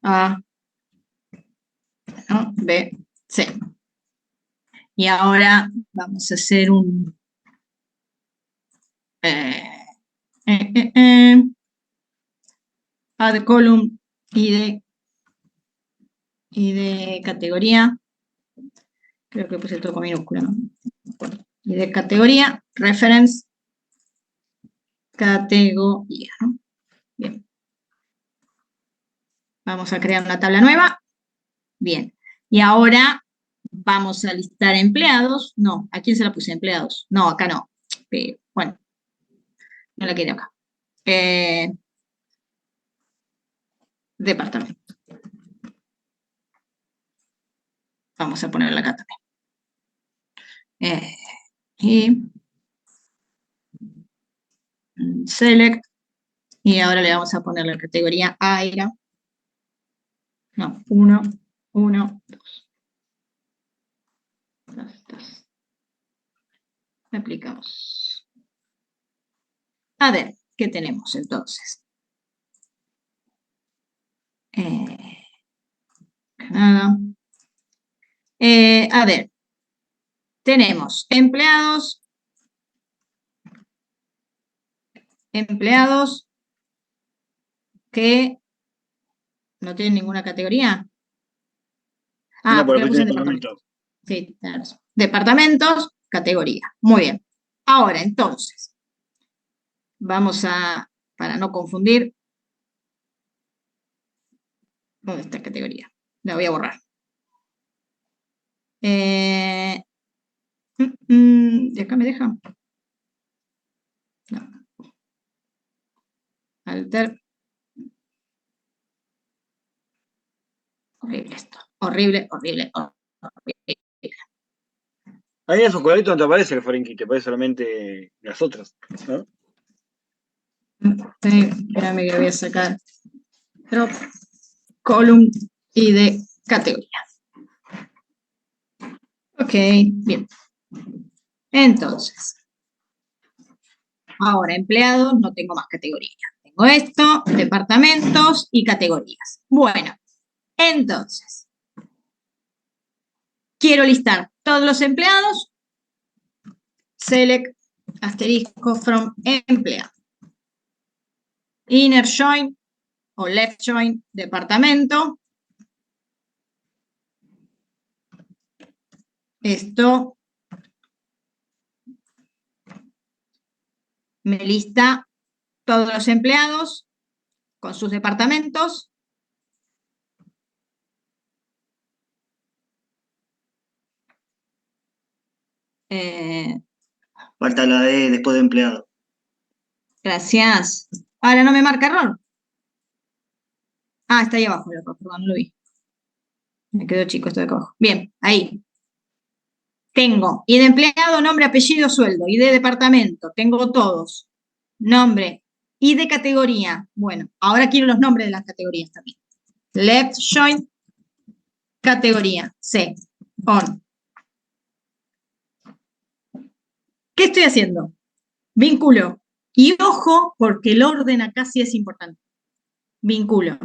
A, no, B, C. Y ahora vamos a hacer un add column ID categoría. Creo que puse todo con minúscula, ¿no? ID categoría, reference categoría, ¿no? Bien. Vamos a crear una tabla nueva. Bien. Y ahora vamos a listar empleados. No, ¿a quién se la puse? Empleados. No, acá no. Bueno, no la quiero acá. Departamento. Vamos a ponerla acá también. Y select. Y ahora le vamos a poner la categoría AIRA. No, 1, 1, 2. Aplicamos. A ver, ¿qué tenemos entonces? Nada. A ver, tenemos empleados que no tienen ninguna categoría. Ah, No, porque la porque puse en departamento. departamentos. Sí, tenés razón. Departamentos, categoría. Muy bien. Ahora, entonces, vamos a, para no confundir, ¿dónde está categoría? La voy a borrar. ¿De acá me deja? No. Alter. Horrible esto. Horrible, horrible, horrible. Ahí en su cuadrito no te aparece el foreign key, te aparece solamente las otras, ¿no? Espérame que voy a sacar drop column y de categoría. Ok, bien. Entonces, ahora empleados, no tengo más categoría. Tengo esto, departamentos y categorías. Bueno, entonces, quiero listar todos los empleados. Select asterisco from empleado. Inner join o left join departamento. Esto me lista todos los empleados con sus departamentos. Falta la D después de empleado. Gracias. Ahora no me marca error. Ah, está ahí abajo, perdón, no lo vi. Me quedó chico esto de acá abajo. Bien, ahí. Tengo ID de empleado, nombre, apellido, sueldo, ID de departamento, tengo todos. Nombre, ID de categoría. Bueno, ahora quiero los nombres de las categorías también. Left join, categoría, C, on. ¿Qué estoy haciendo? Vinculo. Y ojo, porque el orden acá sí es importante. Vinculo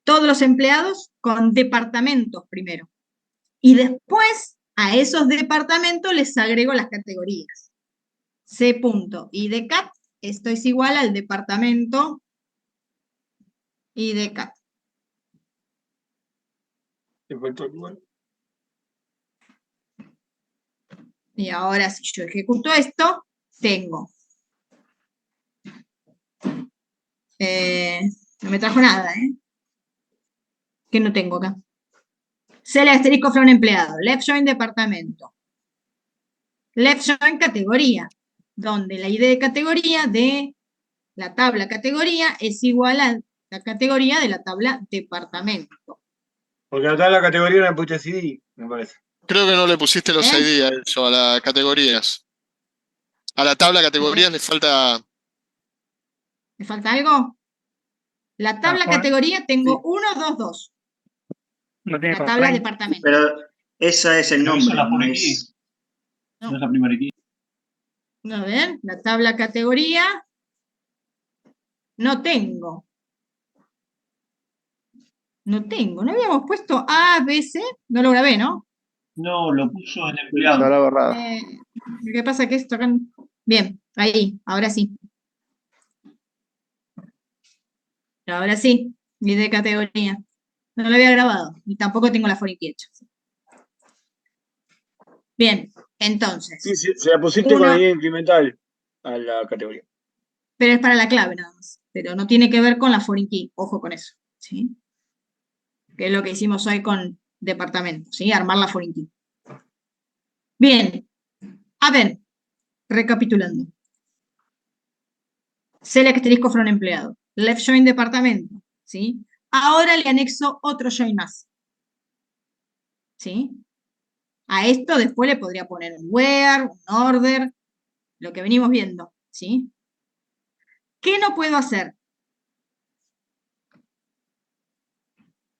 todos los empleados con departamentos primero. Y después a esos departamentos les agrego las categorías. C.IDCAT, esto es igual al departamento IDCAT. Y ahora si yo ejecuto esto, tengo. No me trajo nada, que no tengo acá. Cel asterisco from empleado. Left join departamento. Left join categoría, donde la ID de categoría de la tabla categoría es igual a la categoría de la tabla departamento. Porque acá la categoría no le pusiste CD, me parece. Creo que no le pusiste los ¿Eh? ID a eso, a las categorías. A la tabla categorías le falta. ¿Me falta algo? La tabla Juan, categoría tengo 1, 2, 2. no tiene La tabla constraint. departamento. Pero esa es el Pero nombre, esa es la no foreign es. No es la primera key. A ver, la tabla categoría no tengo. No tengo. ¿No habíamos puesto A, B, C? No lo grabé, ¿no? No, lo puso en Sí, empleado. está la borrada. ¿Qué pasa? Que esto acá... Bien, ahí, ahora sí. Ahora sí, ID de categoría. No lo había grabado, y tampoco tengo la foreign key hecha. Bien, entonces. Sí, se la pusiste con la idea incremental a la categoría. Pero es para la clave nada más. Pero no tiene que ver con la foreign key. Ojo con eso. ¿Sí? Que es lo que hicimos hoy con departamento. ¿Sí? Armar la foreign key. Bien. A ver, recapitulando. Select asterisco from empleado. Left join departamento. ¿Sí? Ahora le anexo otro join más. ¿Sí? A esto después le podría poner un where, un order, lo que venimos viendo. ¿Sí? ¿Qué no puedo hacer?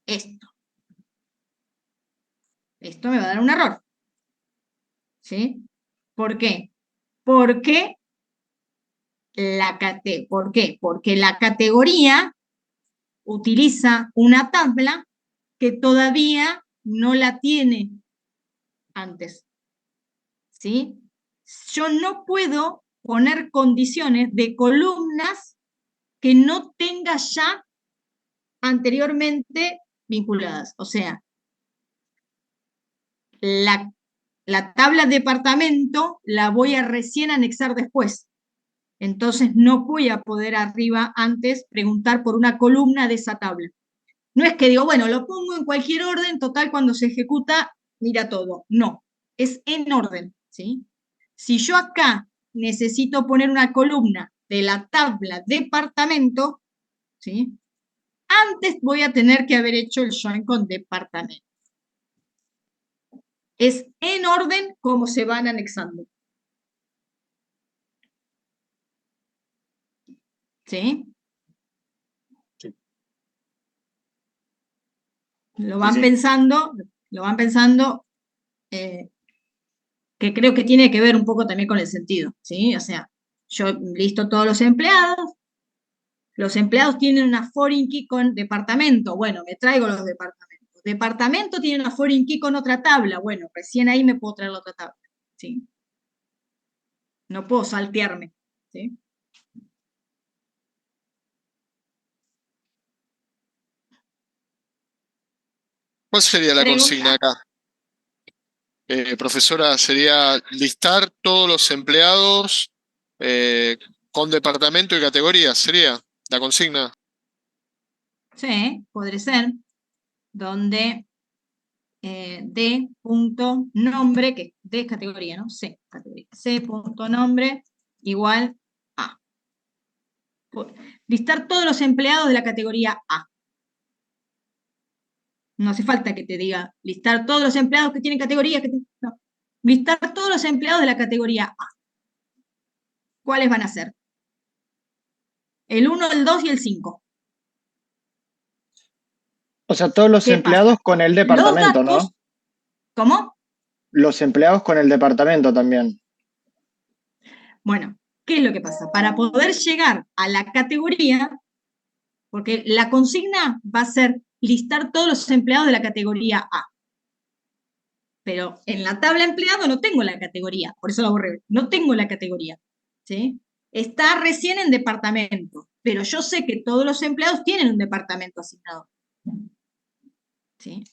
Esto. Esto me va a dar un error. ¿Sí? ¿Por qué? ¿Por qué? ¿Por qué? Porque la categoría utiliza una tabla que todavía no la tiene antes. ¿Sí? Yo no puedo poner condiciones de columnas que no tenga ya anteriormente vinculadas. O sea, la tabla departamento la voy a recién anexar después. Entonces no voy a poder arriba antes preguntar por una columna de esa tabla. No es que digo, bueno, lo pongo en cualquier orden, total, cuando se ejecuta, mira todo. No, es en orden, ¿sí? Si yo acá necesito poner una columna de la tabla departamento, ¿sí? Antes voy a tener que haber hecho el join con departamento. Es en orden como se van anexando. ¿Sí? Sí. Lo van Sí, sí. pensando, que creo que tiene que ver un poco también con el sentido, ¿sí? O sea, yo listo todos los empleados tienen una foreign key con departamento, bueno, me traigo los departamentos. Departamento tiene una foreign key con otra tabla, bueno, recién ahí me puedo traer la otra tabla, ¿sí? No puedo saltearme, ¿sí? ¿Cuál sería la Pregunta. consigna acá? Profesora, sería listar todos los empleados con departamento y categorías, sería la consigna. Sí, podría ser, donde D.nombre, que D es categoría, ¿no? C, categoría. C.nombre igual A. Listar todos los empleados de la categoría A. No hace falta que te diga listar todos los empleados que tienen categoría. No, listar todos los empleados de la categoría A. ¿Cuáles van a ser? El 1, el 2 y el 5. O sea, todos los ¿Qué empleados pasa? con el Los departamento, datos, ¿no? ¿cómo? Los empleados con el departamento también. Bueno, ¿qué es lo que pasa? Para poder llegar a la categoría, porque la consigna va a ser listar todos los empleados de la categoría A. Pero en la tabla empleado no tengo la categoría, por eso la borré. No tengo la categoría, ¿sí? Está recién en departamento, pero yo sé que todos los empleados tienen un departamento asignado. ¿Sí?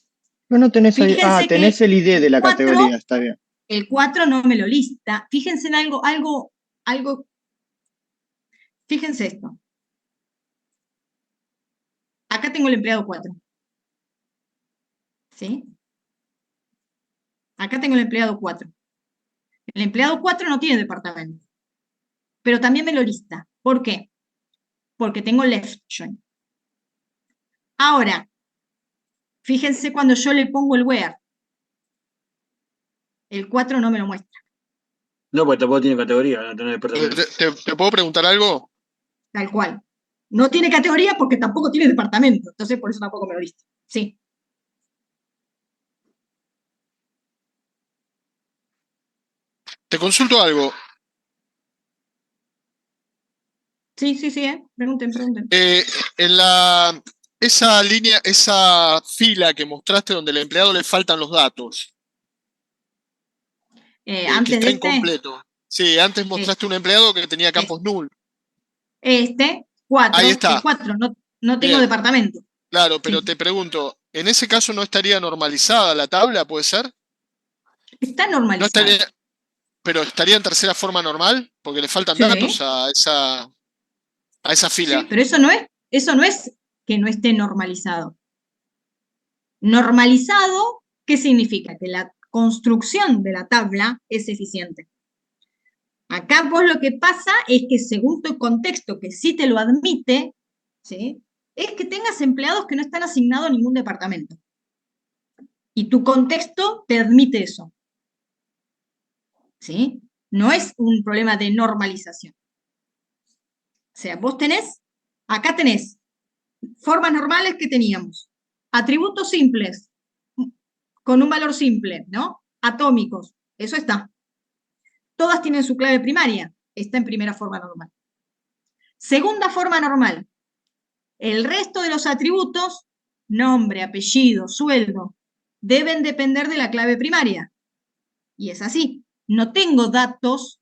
No tenés ahí. Ah, Fíjense tenés que el ID de la 4, categoría, está bien. el 4 no me lo lista. Fíjense en algo. Fíjense esto. Acá tengo el empleado 4. ¿Sí? Acá tengo el empleado 4. El empleado 4 no tiene departamento, pero también me lo lista. ¿Por qué? Porque tengo left join. Ahora, fíjense cuando yo le pongo el where. El 4 no me lo muestra. No, porque tampoco tiene categoría, van a tener departamento. ¿Te puedo preguntar algo? Tal cual. No tiene categoría porque tampoco tiene departamento. Entonces, por eso tampoco me lo lista. Sí. Te consulto algo. Sí, pregunten. Esa línea, esa fila que mostraste donde al empleado le faltan los datos, que Antes está de este, incompleto. Sí, antes mostraste un empleado que tenía campos null. 4, Ahí está. el 4, no tengo Bien. departamento. Claro, pero Sí. te pregunto, ¿en ese caso no estaría normalizada la tabla, puede ser? Está No normalizado. estaría, pero estaría en tercera forma normal, porque le faltan Sí. datos a esa fila. Sí, pero eso no es que no esté normalizado. Normalizado, ¿qué significa? Que la construcción de la tabla es eficiente. Acá vos lo que pasa es que según tu contexto, que sí te lo admite, ¿sí? Es que tengas empleados que no están asignados a ningún departamento. Y tu contexto te admite eso. ¿Sí? No es un problema de normalización. O sea, vos acá tenés formas normales que teníamos, atributos simples, con un valor simple, ¿no? Atómicos, eso está. Todas tienen su clave primaria, está en primera forma normal. Segunda forma normal, el resto de los atributos, nombre, apellido, sueldo, deben depender de la clave primaria. Y es así. No tengo datos,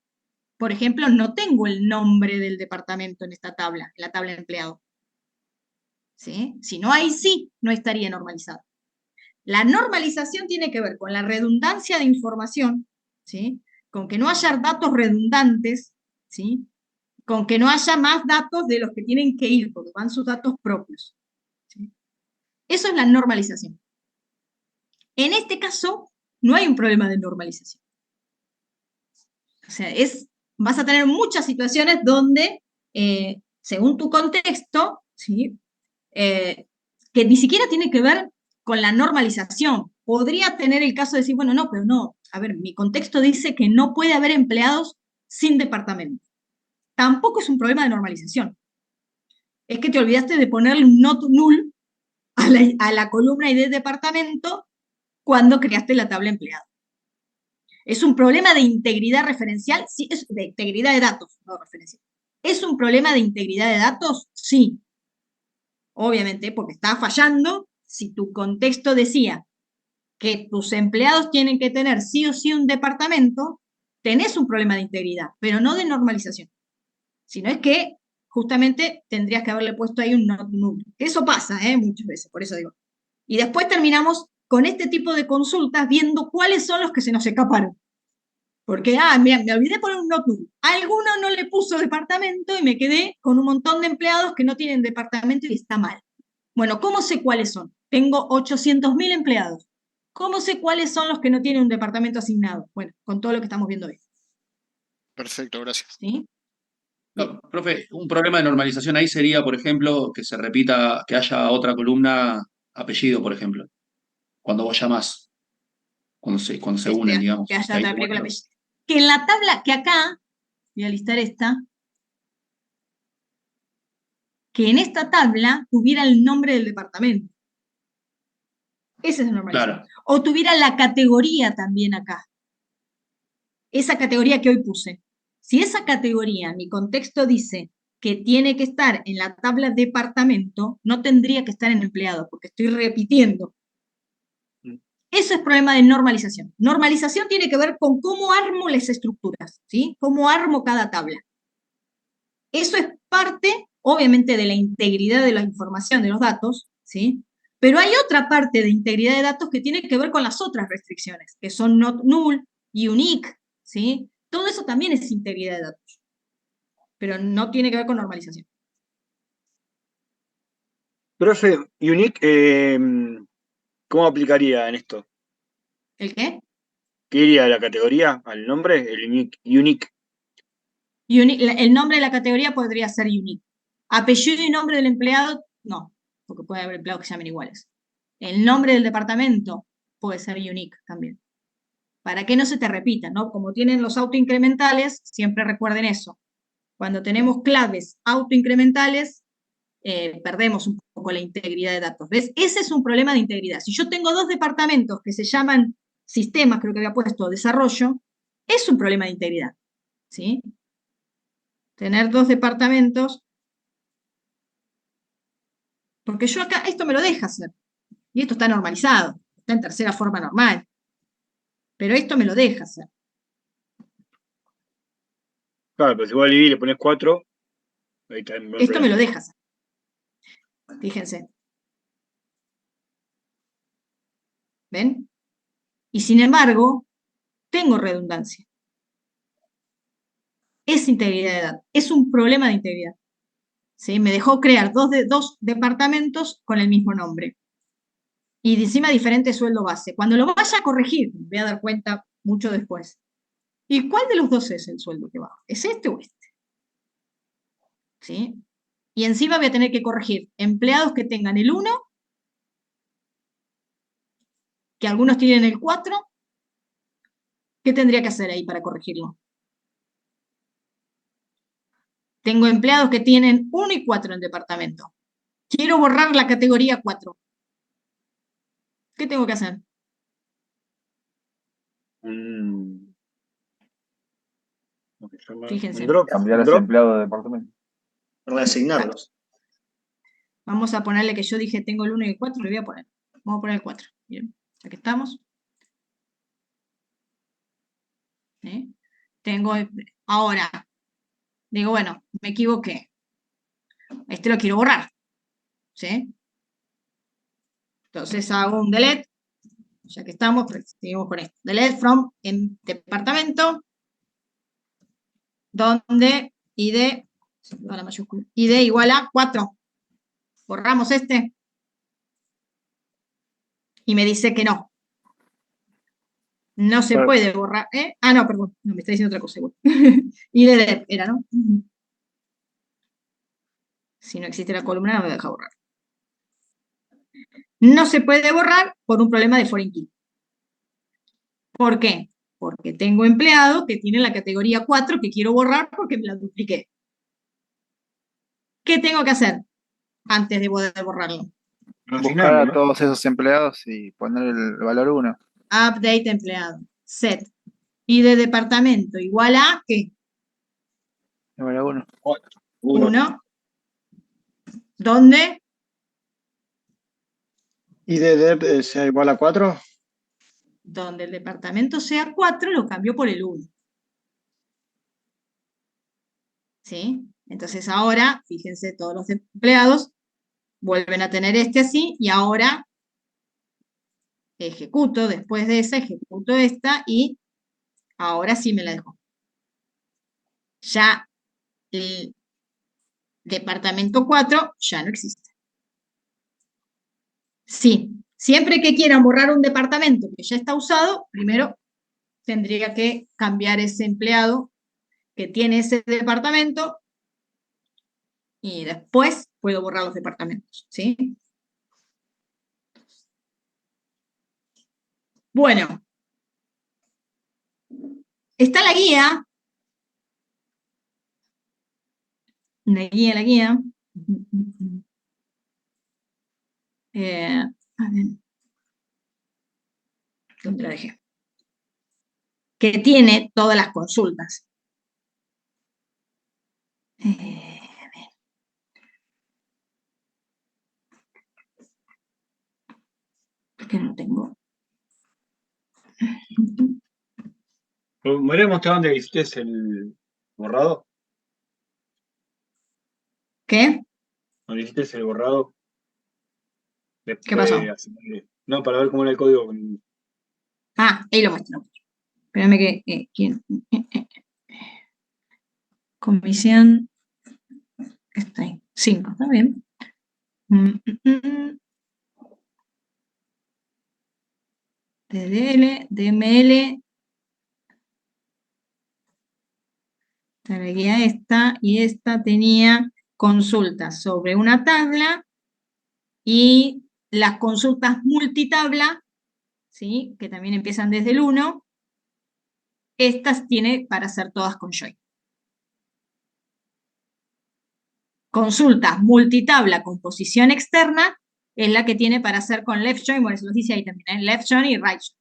por ejemplo, no tengo el nombre del departamento en esta tabla, en la tabla de empleado. ¿Sí? Si no, ahí sí no estaría normalizado. La normalización tiene que ver con la redundancia de información, ¿sí? Con que no haya datos redundantes, ¿sí? Con que no haya más datos de los que tienen que ir, porque van sus datos propios. ¿Sí? Eso es la normalización. En este caso, no hay un problema de normalización. O sea, vas a tener muchas situaciones donde, según tu contexto, ¿sí? Que ni siquiera tiene que ver con la normalización. Podría tener el caso de decir, bueno, no, pero no. A ver, mi contexto dice que no puede haber empleados sin departamento. Tampoco es un problema de normalización. Es que te olvidaste de ponerle un not null a la columna ID de departamento cuando creaste la tabla empleado. ¿Es un problema de integridad referencial? Sí, es de integridad de datos, no referencial. ¿Es un problema de integridad de datos? Sí. Obviamente, porque está fallando. Si tu contexto decía que tus empleados tienen que tener sí o sí un departamento, tenés un problema de integridad, pero no de normalización. Sino es que justamente tendrías que haberle puesto ahí un not null. Eso pasa, muchas veces, por eso digo. Y después terminamos con este tipo de consultas viendo cuáles son los que se nos escaparon. Porque, mira, me olvidé poner un not null. A alguno no le puso departamento y me quedé con un montón de empleados que no tienen departamento y está mal. Bueno, ¿cómo sé cuáles son? Tengo 800.000 empleados. ¿Cómo sé cuáles son los que no tienen un departamento asignado? Bueno, con todo lo que estamos viendo hoy. Perfecto, gracias. ¿Sí? No, profe, un problema de normalización ahí sería, por ejemplo, que se repita, que haya otra columna apellido, por ejemplo, cuando vos llamás. cuando se unen, digamos. Que haya Si hay otra película. cuatro. Que en la tabla, que acá, voy a listar esta, que en esta tabla tuviera el nombre del departamento. Esa es la normalización. Claro. O tuviera la categoría también acá. Esa categoría que hoy puse. Si esa categoría, mi contexto dice que tiene que estar en la tabla departamento, no tendría que estar en empleado, porque estoy repitiendo. Eso es problema de normalización. Normalización tiene que ver con cómo armo las estructuras, ¿sí? Cómo armo cada tabla. Eso es parte, obviamente, de la integridad de la información, de los datos, ¿sí? Pero hay otra parte de integridad de datos que tiene que ver con las otras restricciones, que son not null y unique, ¿sí? Todo eso también es integridad de datos, pero no tiene que ver con normalización. Profe, Unique, ¿cómo aplicaría en esto? ¿El qué? ¿Qué iría a la categoría, al nombre? El unique. El nombre de la categoría podría ser unique. Apellido y nombre del empleado, no, porque puede haber empleados que se llamen iguales. El nombre del departamento puede ser unique también. Para que no se te repita, ¿no? Como tienen los autoincrementales, siempre recuerden eso. Cuando tenemos claves autoincrementales, perdemos un poco la integridad de datos. ¿Ves? Ese es un problema de integridad. Si yo tengo dos departamentos que se llaman sistemas, creo que había puesto desarrollo, es un problema de integridad. ¿Sí? Tener dos departamentos, porque yo acá, esto me lo deja hacer, y esto está normalizado, está en tercera forma normal, pero esto me lo deja hacer. Claro, pero si vos le pones 4, ahí está. Esto me lo deja hacer. Fíjense. ¿Ven? Y sin embargo, tengo redundancia. Es integridad de datos, es un problema de integridad. ¿Sí? Me dejó crear dos departamentos con el mismo nombre. Y encima diferente sueldo base. Cuando lo vaya a corregir, me voy a dar cuenta mucho después. ¿Y cuál de los dos es el sueldo que va? ¿Es este o este? ¿Sí? Y encima voy a tener que corregir empleados que tengan el 1, que algunos tienen el 4. ¿Qué tendría que hacer ahí para corregirlo? Tengo empleados que tienen 1 y 4 en el departamento. Quiero borrar la categoría 4. ¿Qué tengo que hacer? Fíjense. Cambiar a ese empleado de departamento. Reasignarlos. Vamos a ponerle que yo dije tengo el 1 y el 4, le voy a poner. Vamos a poner el 4. Bien, aquí estamos. ¿Sí? Tengo, ahora, digo, bueno, me equivoqué. Este lo quiero borrar. ¿Sí? Entonces hago un delete, ya que estamos, seguimos con esto. Delete from en departamento, donde ID, la mayúscula, ID igual a 4. Borramos este. Y me dice que no. No se puede borrar. Ah, no, perdón. No, me está diciendo otra cosa igual. ID era, ¿no? Si no existe la columna, no me deja borrar. No se puede borrar por un problema de foreign key. ¿Por qué? Porque tengo empleado que tiene la categoría 4 que quiero borrar porque me la dupliqué. ¿Qué tengo que hacer antes de poder borrarlo? Buscar a todos esos empleados y poner el valor 1. Update empleado. Set. Y de departamento igual a ¿qué? Igual a 1. 1. ¿Dónde? ¿Y de dep sea igual a 4? Donde el departamento sea 4, lo cambio por el 1. ¿Sí? Entonces ahora, fíjense, todos los empleados vuelven a tener este así, y ahora ejecuto, después de esa, ejecuto esta, y ahora sí me la dejo. Ya el departamento 4 ya no existe. Sí, siempre que quieran borrar un departamento que ya está usado, primero tendría que cambiar ese empleado que tiene ese departamento y después puedo borrar los departamentos, ¿sí? Bueno, Está la guía. La guía. A ver. ¿Dónde la dejé? Que tiene todas las consultas. A ver. ¿Por qué no tengo? ¿Me podrías mostrar dónde hiciste el borrado? ¿Qué? ¿Dónde hiciste el borrado? ¿Qué pasó? No, para ver cómo era el código. Ah, ahí lo muestro. Espérame que comisión. Está ahí. 5, está bien. DDL, DML. La guía esta y esta tenía consultas sobre una tabla y las consultas multitabla, ¿sí? Que también empiezan desde el 1, estas tiene para hacer todas con join. Consultas multitabla con posición externa es la que tiene para hacer con left join, bueno, eso lo dice ahí también, ¿eh? Left join y right join.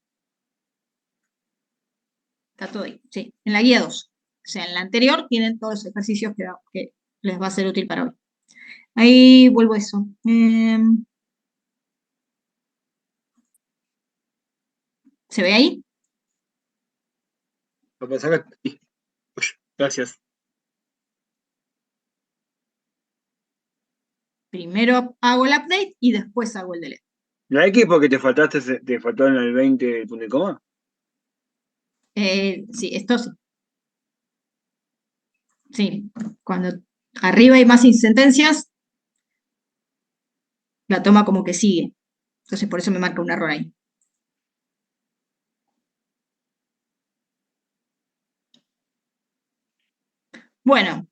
Está todo ahí, sí, en la guía 2. O sea, en la anterior tienen todos los ejercicios que les va a ser útil para hoy. Ahí vuelvo a eso. ¿Se ve ahí? Lo que saca. Gracias. Primero hago el update y después hago el delete. ¿La X porque te faltó en el 20 punto y coma? Sí, esto sí. Sí, cuando arriba hay más sentencias, la toma como que sigue. Entonces por eso me marca un error ahí. Bueno.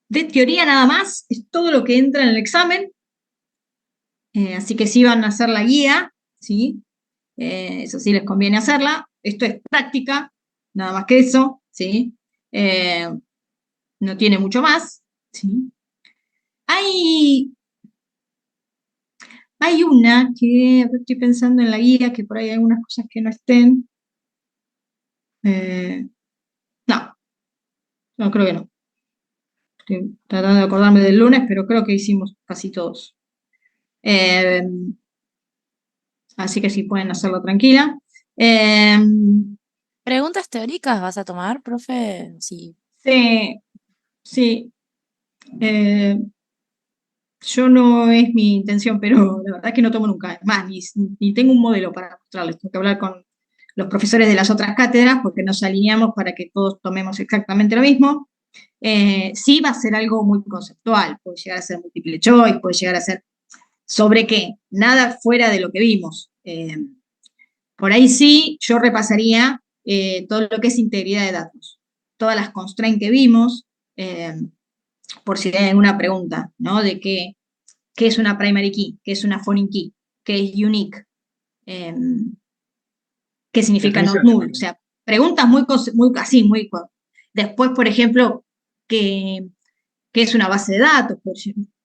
De teoría nada más, es todo lo que entra en el examen. Así que sí van a hacer la guía, ¿sí? Eso sí les conviene hacerla. Esto es práctica, nada más que eso, ¿sí? No tiene mucho más, ¿sí? Hay una que estoy pensando en la guía, que por ahí hay algunas cosas que no estén. No, creo que no. Estoy tratando de acordarme del lunes, pero creo que hicimos casi todos. Así que sí, pueden hacerlo tranquila. ¿Preguntas teóricas vas a tomar, profe? Sí. Sí. Yo no es mi intención, pero la verdad es que no tomo nunca. Más, ni tengo un modelo para mostrarles. Tengo que hablar con los profesores de las otras cátedras porque nos alineamos para que todos tomemos exactamente lo mismo. Sí va a ser algo muy conceptual. Puede llegar a ser multiple choice, puede llegar a ser ¿sobre qué? Nada fuera de lo que vimos. Por ahí sí, yo repasaría todo lo que es integridad de datos. Todas las constraints que vimos, por si hay alguna pregunta, ¿no? De qué es una primary key, qué es una foreign key, qué es unique, qué significa not null. O sea, preguntas muy así, muy... Después, por ejemplo, qué es una base de datos,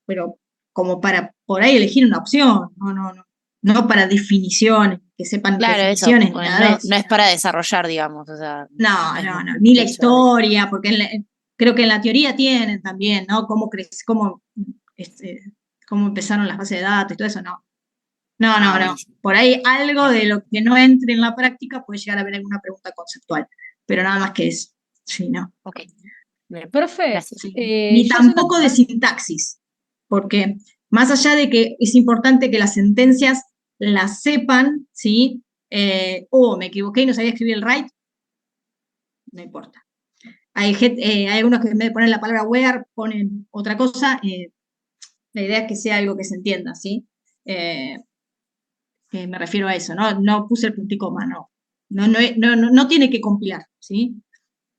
pero como para por ahí elegir una opción, no para definiciones, que sepan Claro, definiciones, eso, ni nada de eso. no es para desarrollar, digamos, o sea. No, ni la historia, porque creo que en la teoría tienen también, ¿no? Cómo empezaron las bases de datos y todo eso, no. No. Por ahí algo de lo que no entre en la práctica puede llegar a haber alguna pregunta conceptual, pero nada más que eso. Sí, no. Ok. Profe, Ni tampoco de sintaxis, porque más allá de que es importante que las sentencias las sepan, ¿sí? Me equivoqué y no sabía escribir el right, no importa. Hay algunos que en vez de poner la palabra where ponen otra cosa. La idea es que sea algo que se entienda, ¿sí? Me refiero a eso, ¿no? No puse el punto y coma, no. No tiene que compilar, ¿sí?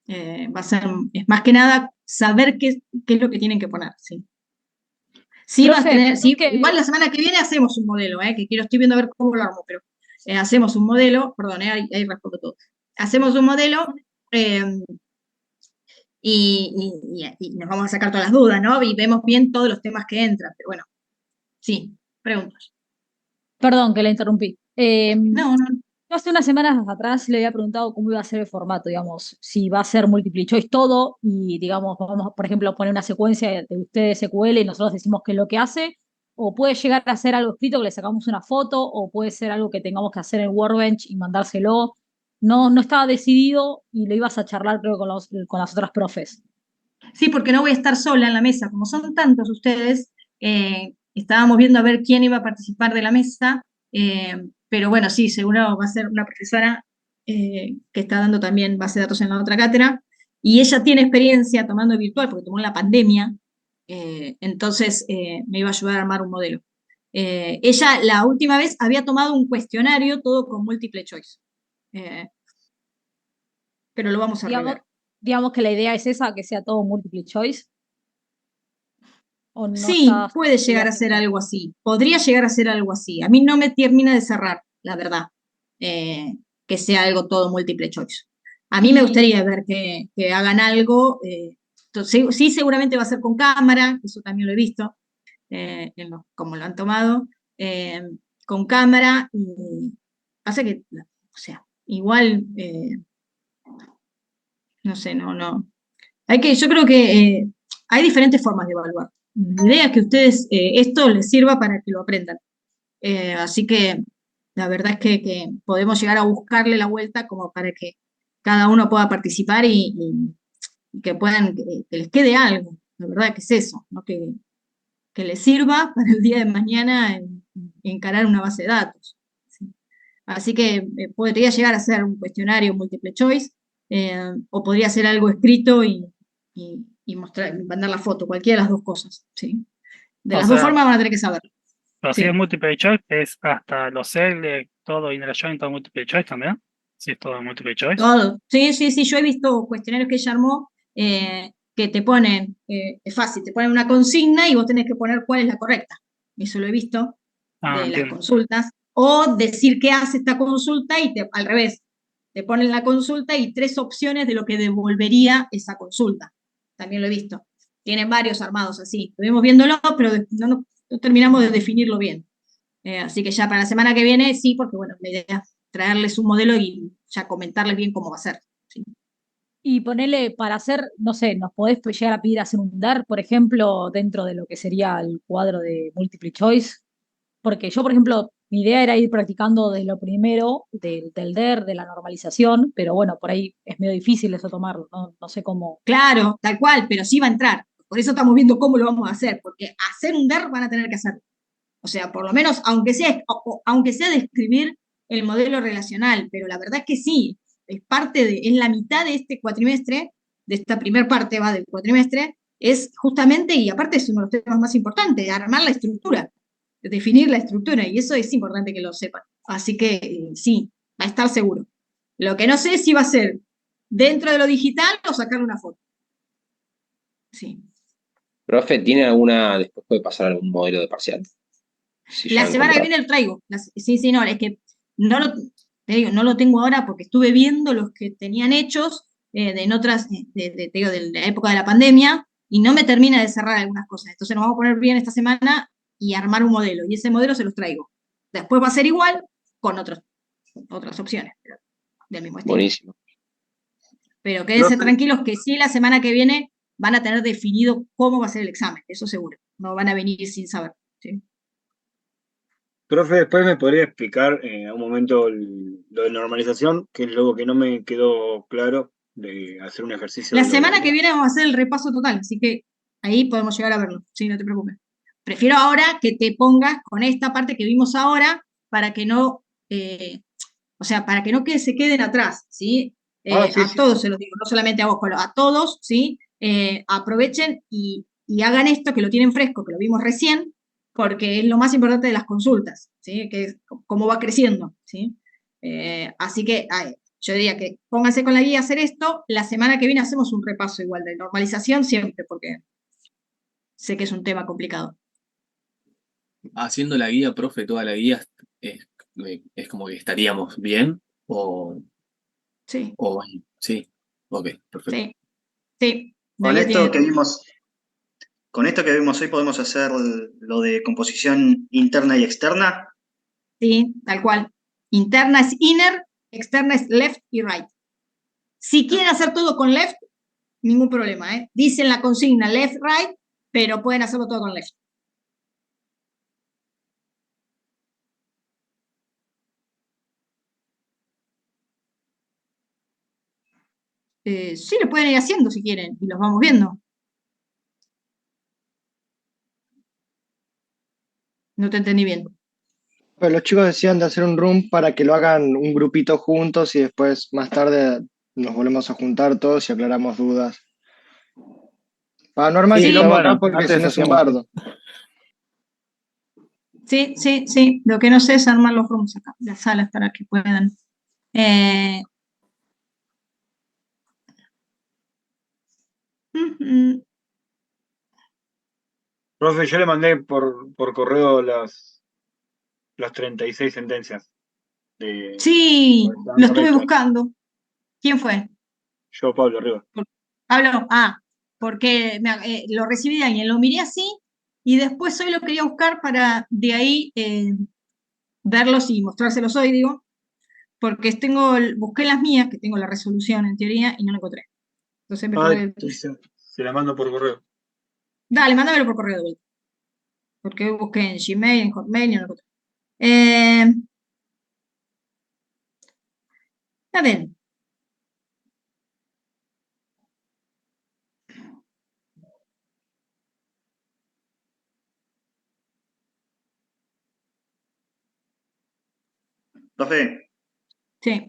Va a ser, es más que nada saber qué es lo que tienen que poner, ¿sí? Sí, Profe, igual la semana que viene hacemos un modelo, que estoy viendo a ver cómo lo armo, pero hacemos un modelo, perdón, ahí respondo todo. Hacemos un modelo y nos vamos a sacar todas las dudas, ¿no? Y vemos bien todos los temas que entran, pero bueno, sí, preguntas. Perdón que la interrumpí. No, no. Yo hace unas semanas atrás le había preguntado cómo iba a ser el formato, digamos, si va a ser multiple choice todo y, digamos, vamos, por ejemplo, a poner una secuencia de ustedes SQL y nosotros decimos qué es lo que hace, o puede llegar a ser algo escrito que le sacamos una foto, o puede ser algo que tengamos que hacer en Workbench y mandárselo. No estaba decidido y lo ibas a charlar, creo, con las otras profes. Sí, porque no voy a estar sola en la mesa. Como son tantos ustedes, estábamos viendo a ver quién iba a participar de la mesa, pero bueno, sí, seguro va a ser una profesora que está dando también base de datos en la otra cátedra, y ella tiene experiencia tomando virtual, porque tomó en la pandemia, entonces me iba a ayudar a armar un modelo. Ella la última vez había tomado un cuestionario todo con múltiple choice, pero lo vamos a arreglar. Digamos que la idea es esa, que sea todo multiple choice. ¿O no Sí, puede llegar a ser algo así. Podría llegar a ser algo así. A mí no me termina de cerrar, la verdad, que sea algo todo múltiple choice. A mí me gustaría ver que hagan algo. Sí, seguramente va a ser con cámara, eso también lo he visto, como lo han tomado, con cámara. Y pasa que, o sea, igual, no sé, no. Yo creo que hay diferentes formas de evaluar. La idea es que ustedes esto les sirva para que lo aprendan. Así que la verdad es que podemos llegar a buscarle la vuelta como para que cada uno pueda participar y que puedan, que les quede algo. La verdad que es eso, ¿no? Que les sirva para el día de mañana encarar una base de datos. ¿Sí? Así que podría llegar a ser un cuestionario multiple choice, o podría ser algo escrito y mandar la foto, cualquiera de las dos cosas, ¿sí? De las dos formas van a tener que saberlo. Pero Sí. si es multiple choice, es hasta los select, todo inner join, todo multiple choice también. Si es todo multiple choice. Todo. Sí, yo he visto cuestionarios que ella armó que te ponen, es fácil, te ponen una consigna y vos tenés que poner cuál es la correcta. Eso lo he visto de las consultas. O decir qué hace esta consulta y al revés, te ponen la consulta y 3 opciones de lo que devolvería esa consulta. También lo he visto. Tienen varios armados así. Estuvimos viéndolo, pero no terminamos de definirlo bien. Así que ya para la semana que viene, sí, porque bueno, la idea es traerles un modelo y ya comentarles bien cómo va a ser. ¿Sí? Y ponerle para hacer, no sé, nos podés llegar a pedir hacer un DAR, por ejemplo, dentro de lo que sería el cuadro de multiple choice. Porque yo, por ejemplo, mi idea era ir practicando desde lo primero del DER, de la normalización, pero bueno, por ahí es medio difícil eso tomarlo, no sé cómo. Claro, tal cual, pero sí va a entrar. Por eso estamos viendo cómo lo vamos a hacer, porque hacer un DER van a tener que hacerlo. O sea, por lo menos, aunque sea describir el modelo relacional, pero la verdad es que sí, es la mitad de este cuatrimestre, de esta primer parte del cuatrimestre, es justamente, y aparte es uno de los temas más importantes, armar la estructura, definir la estructura, y eso es importante que lo sepan. Así que sí, va a estar seguro. Lo que no sé es si va a ser dentro de lo digital o sacarle una foto. Sí. Profe, ¿tiene después puede pasar algún modelo de parcial? La semana que viene lo traigo. Sí, no, es que te digo, no lo tengo ahora porque estuve viendo los que tenían hechos de la época de la pandemia y no me termina de cerrar algunas cosas. Entonces nos vamos a poner bien esta semana y armar un modelo. Y ese modelo se los traigo. Después va a ser igual con otras opciones del mismo estilo. Buenísimo. Pero quédense tranquilos que sí, la semana que viene van a tener definido cómo va a ser el examen, eso seguro. No van a venir sin saber. ¿Sí? Profe, después me podría explicar en algún momento lo de normalización, que es lo que no me quedó claro de hacer un ejercicio. La semana que viene vamos a hacer el repaso total, así que ahí podemos llegar a verlo, sí, no te preocupes. Prefiero ahora que te pongas con esta parte que vimos ahora para que no, para que no se queden atrás, ¿sí? Todos se los digo, no solamente a vos, a todos, ¿sí? Aprovechen y hagan esto, que lo tienen fresco, que lo vimos recién, porque es lo más importante de las consultas, ¿sí? Que es cómo va creciendo, ¿sí? Así que yo diría que pónganse con la guía a hacer esto. La semana que viene hacemos un repaso igual de normalización siempre, porque sé que es un tema complicado. Haciendo la guía, profe, toda la guía es como que estaríamos bien Sí, o sí. Ok, perfecto. sí, sí. Con Darío esto tiene... que vimos hoy podemos hacer lo de composición interna y externa. Sí, tal cual. Interna es inner, externa es left y right. Si quieren hacer todo con left, ningún problema, ¿eh? Dicen la consigna left, right, pero pueden hacerlo todo con left. Sí, lo pueden ir haciendo si quieren, y los vamos viendo. No te entendí bien. Pero los chicos decían de hacer un room para que lo hagan un grupito juntos y después más tarde nos volvemos a juntar todos y aclaramos dudas. Para no armar Sí, está quilombo acá bueno. porque si Antes no es un hacíamos bardo. Sí, sí, sí. Lo que no sé es armar los rooms acá, las salas para que puedan. Ujú. Profe, yo le mandé por correo las 36 sentencias de Sí, están lo estuve correctas. buscando. ¿Quién fue? Yo, Pablo Rivas. Pablo, porque lo recibí de alguien, lo miré así y después hoy lo quería buscar para de ahí verlos y mostrárselos hoy, digo, porque busqué las mías, que tengo la resolución en teoría, y no la encontré. Entonces me tuve... Se la mando por correo. Dale, mándamelo por correo de vuelta. Porque busqué en Gmail, en Hotmail y no lo encontré. A ver. Profe, Sí,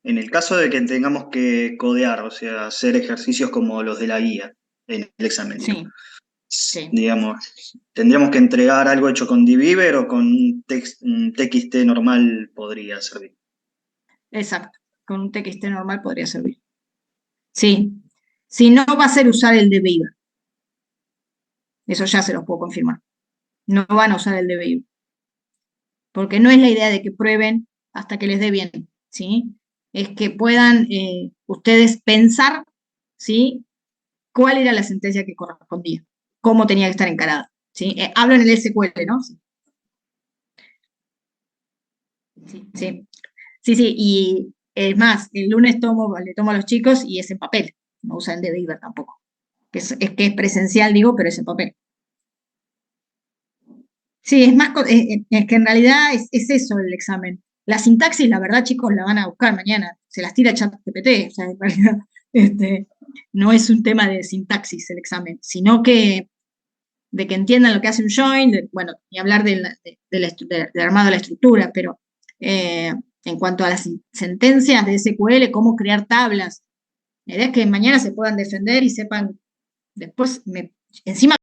en el caso de que tengamos que codear, o sea, hacer ejercicios como los de la guía en el examen, sí, sí. digamos, tendríamos que entregar algo hecho con Diviver o con un TXT normal podría servir. Exacto. Con un TXT normal podría servir. Sí. Si no, va a ser usar el de Beaver. Eso ya se los puedo confirmar. No van a usar el de Beaver. Porque no es la idea de que prueben hasta que les dé bien, ¿sí? Es que puedan ustedes pensar, ¿sí? ¿Cuál era la sentencia que correspondía? ¿Cómo tenía que estar encarada? ¿Sí? Hablo en el SQL, ¿no? Sí, sí, sí, sí. Y es más, el lunes le tomo a los chicos y es en papel, no usan de Beaver tampoco. Es que es presencial, digo, pero es en papel. Sí, es más, es que en realidad es eso el examen. La sintaxis, la verdad, chicos, la van a buscar mañana. Se las tira ChatGPT. O sea, en realidad, no es un tema de sintaxis el examen, sino que de que entiendan lo que hace un join, bueno, y hablar del armado de la estructura, pero en cuanto a las sentencias de SQL, cómo crear tablas, la idea es que mañana se puedan defender y sepan, después, encima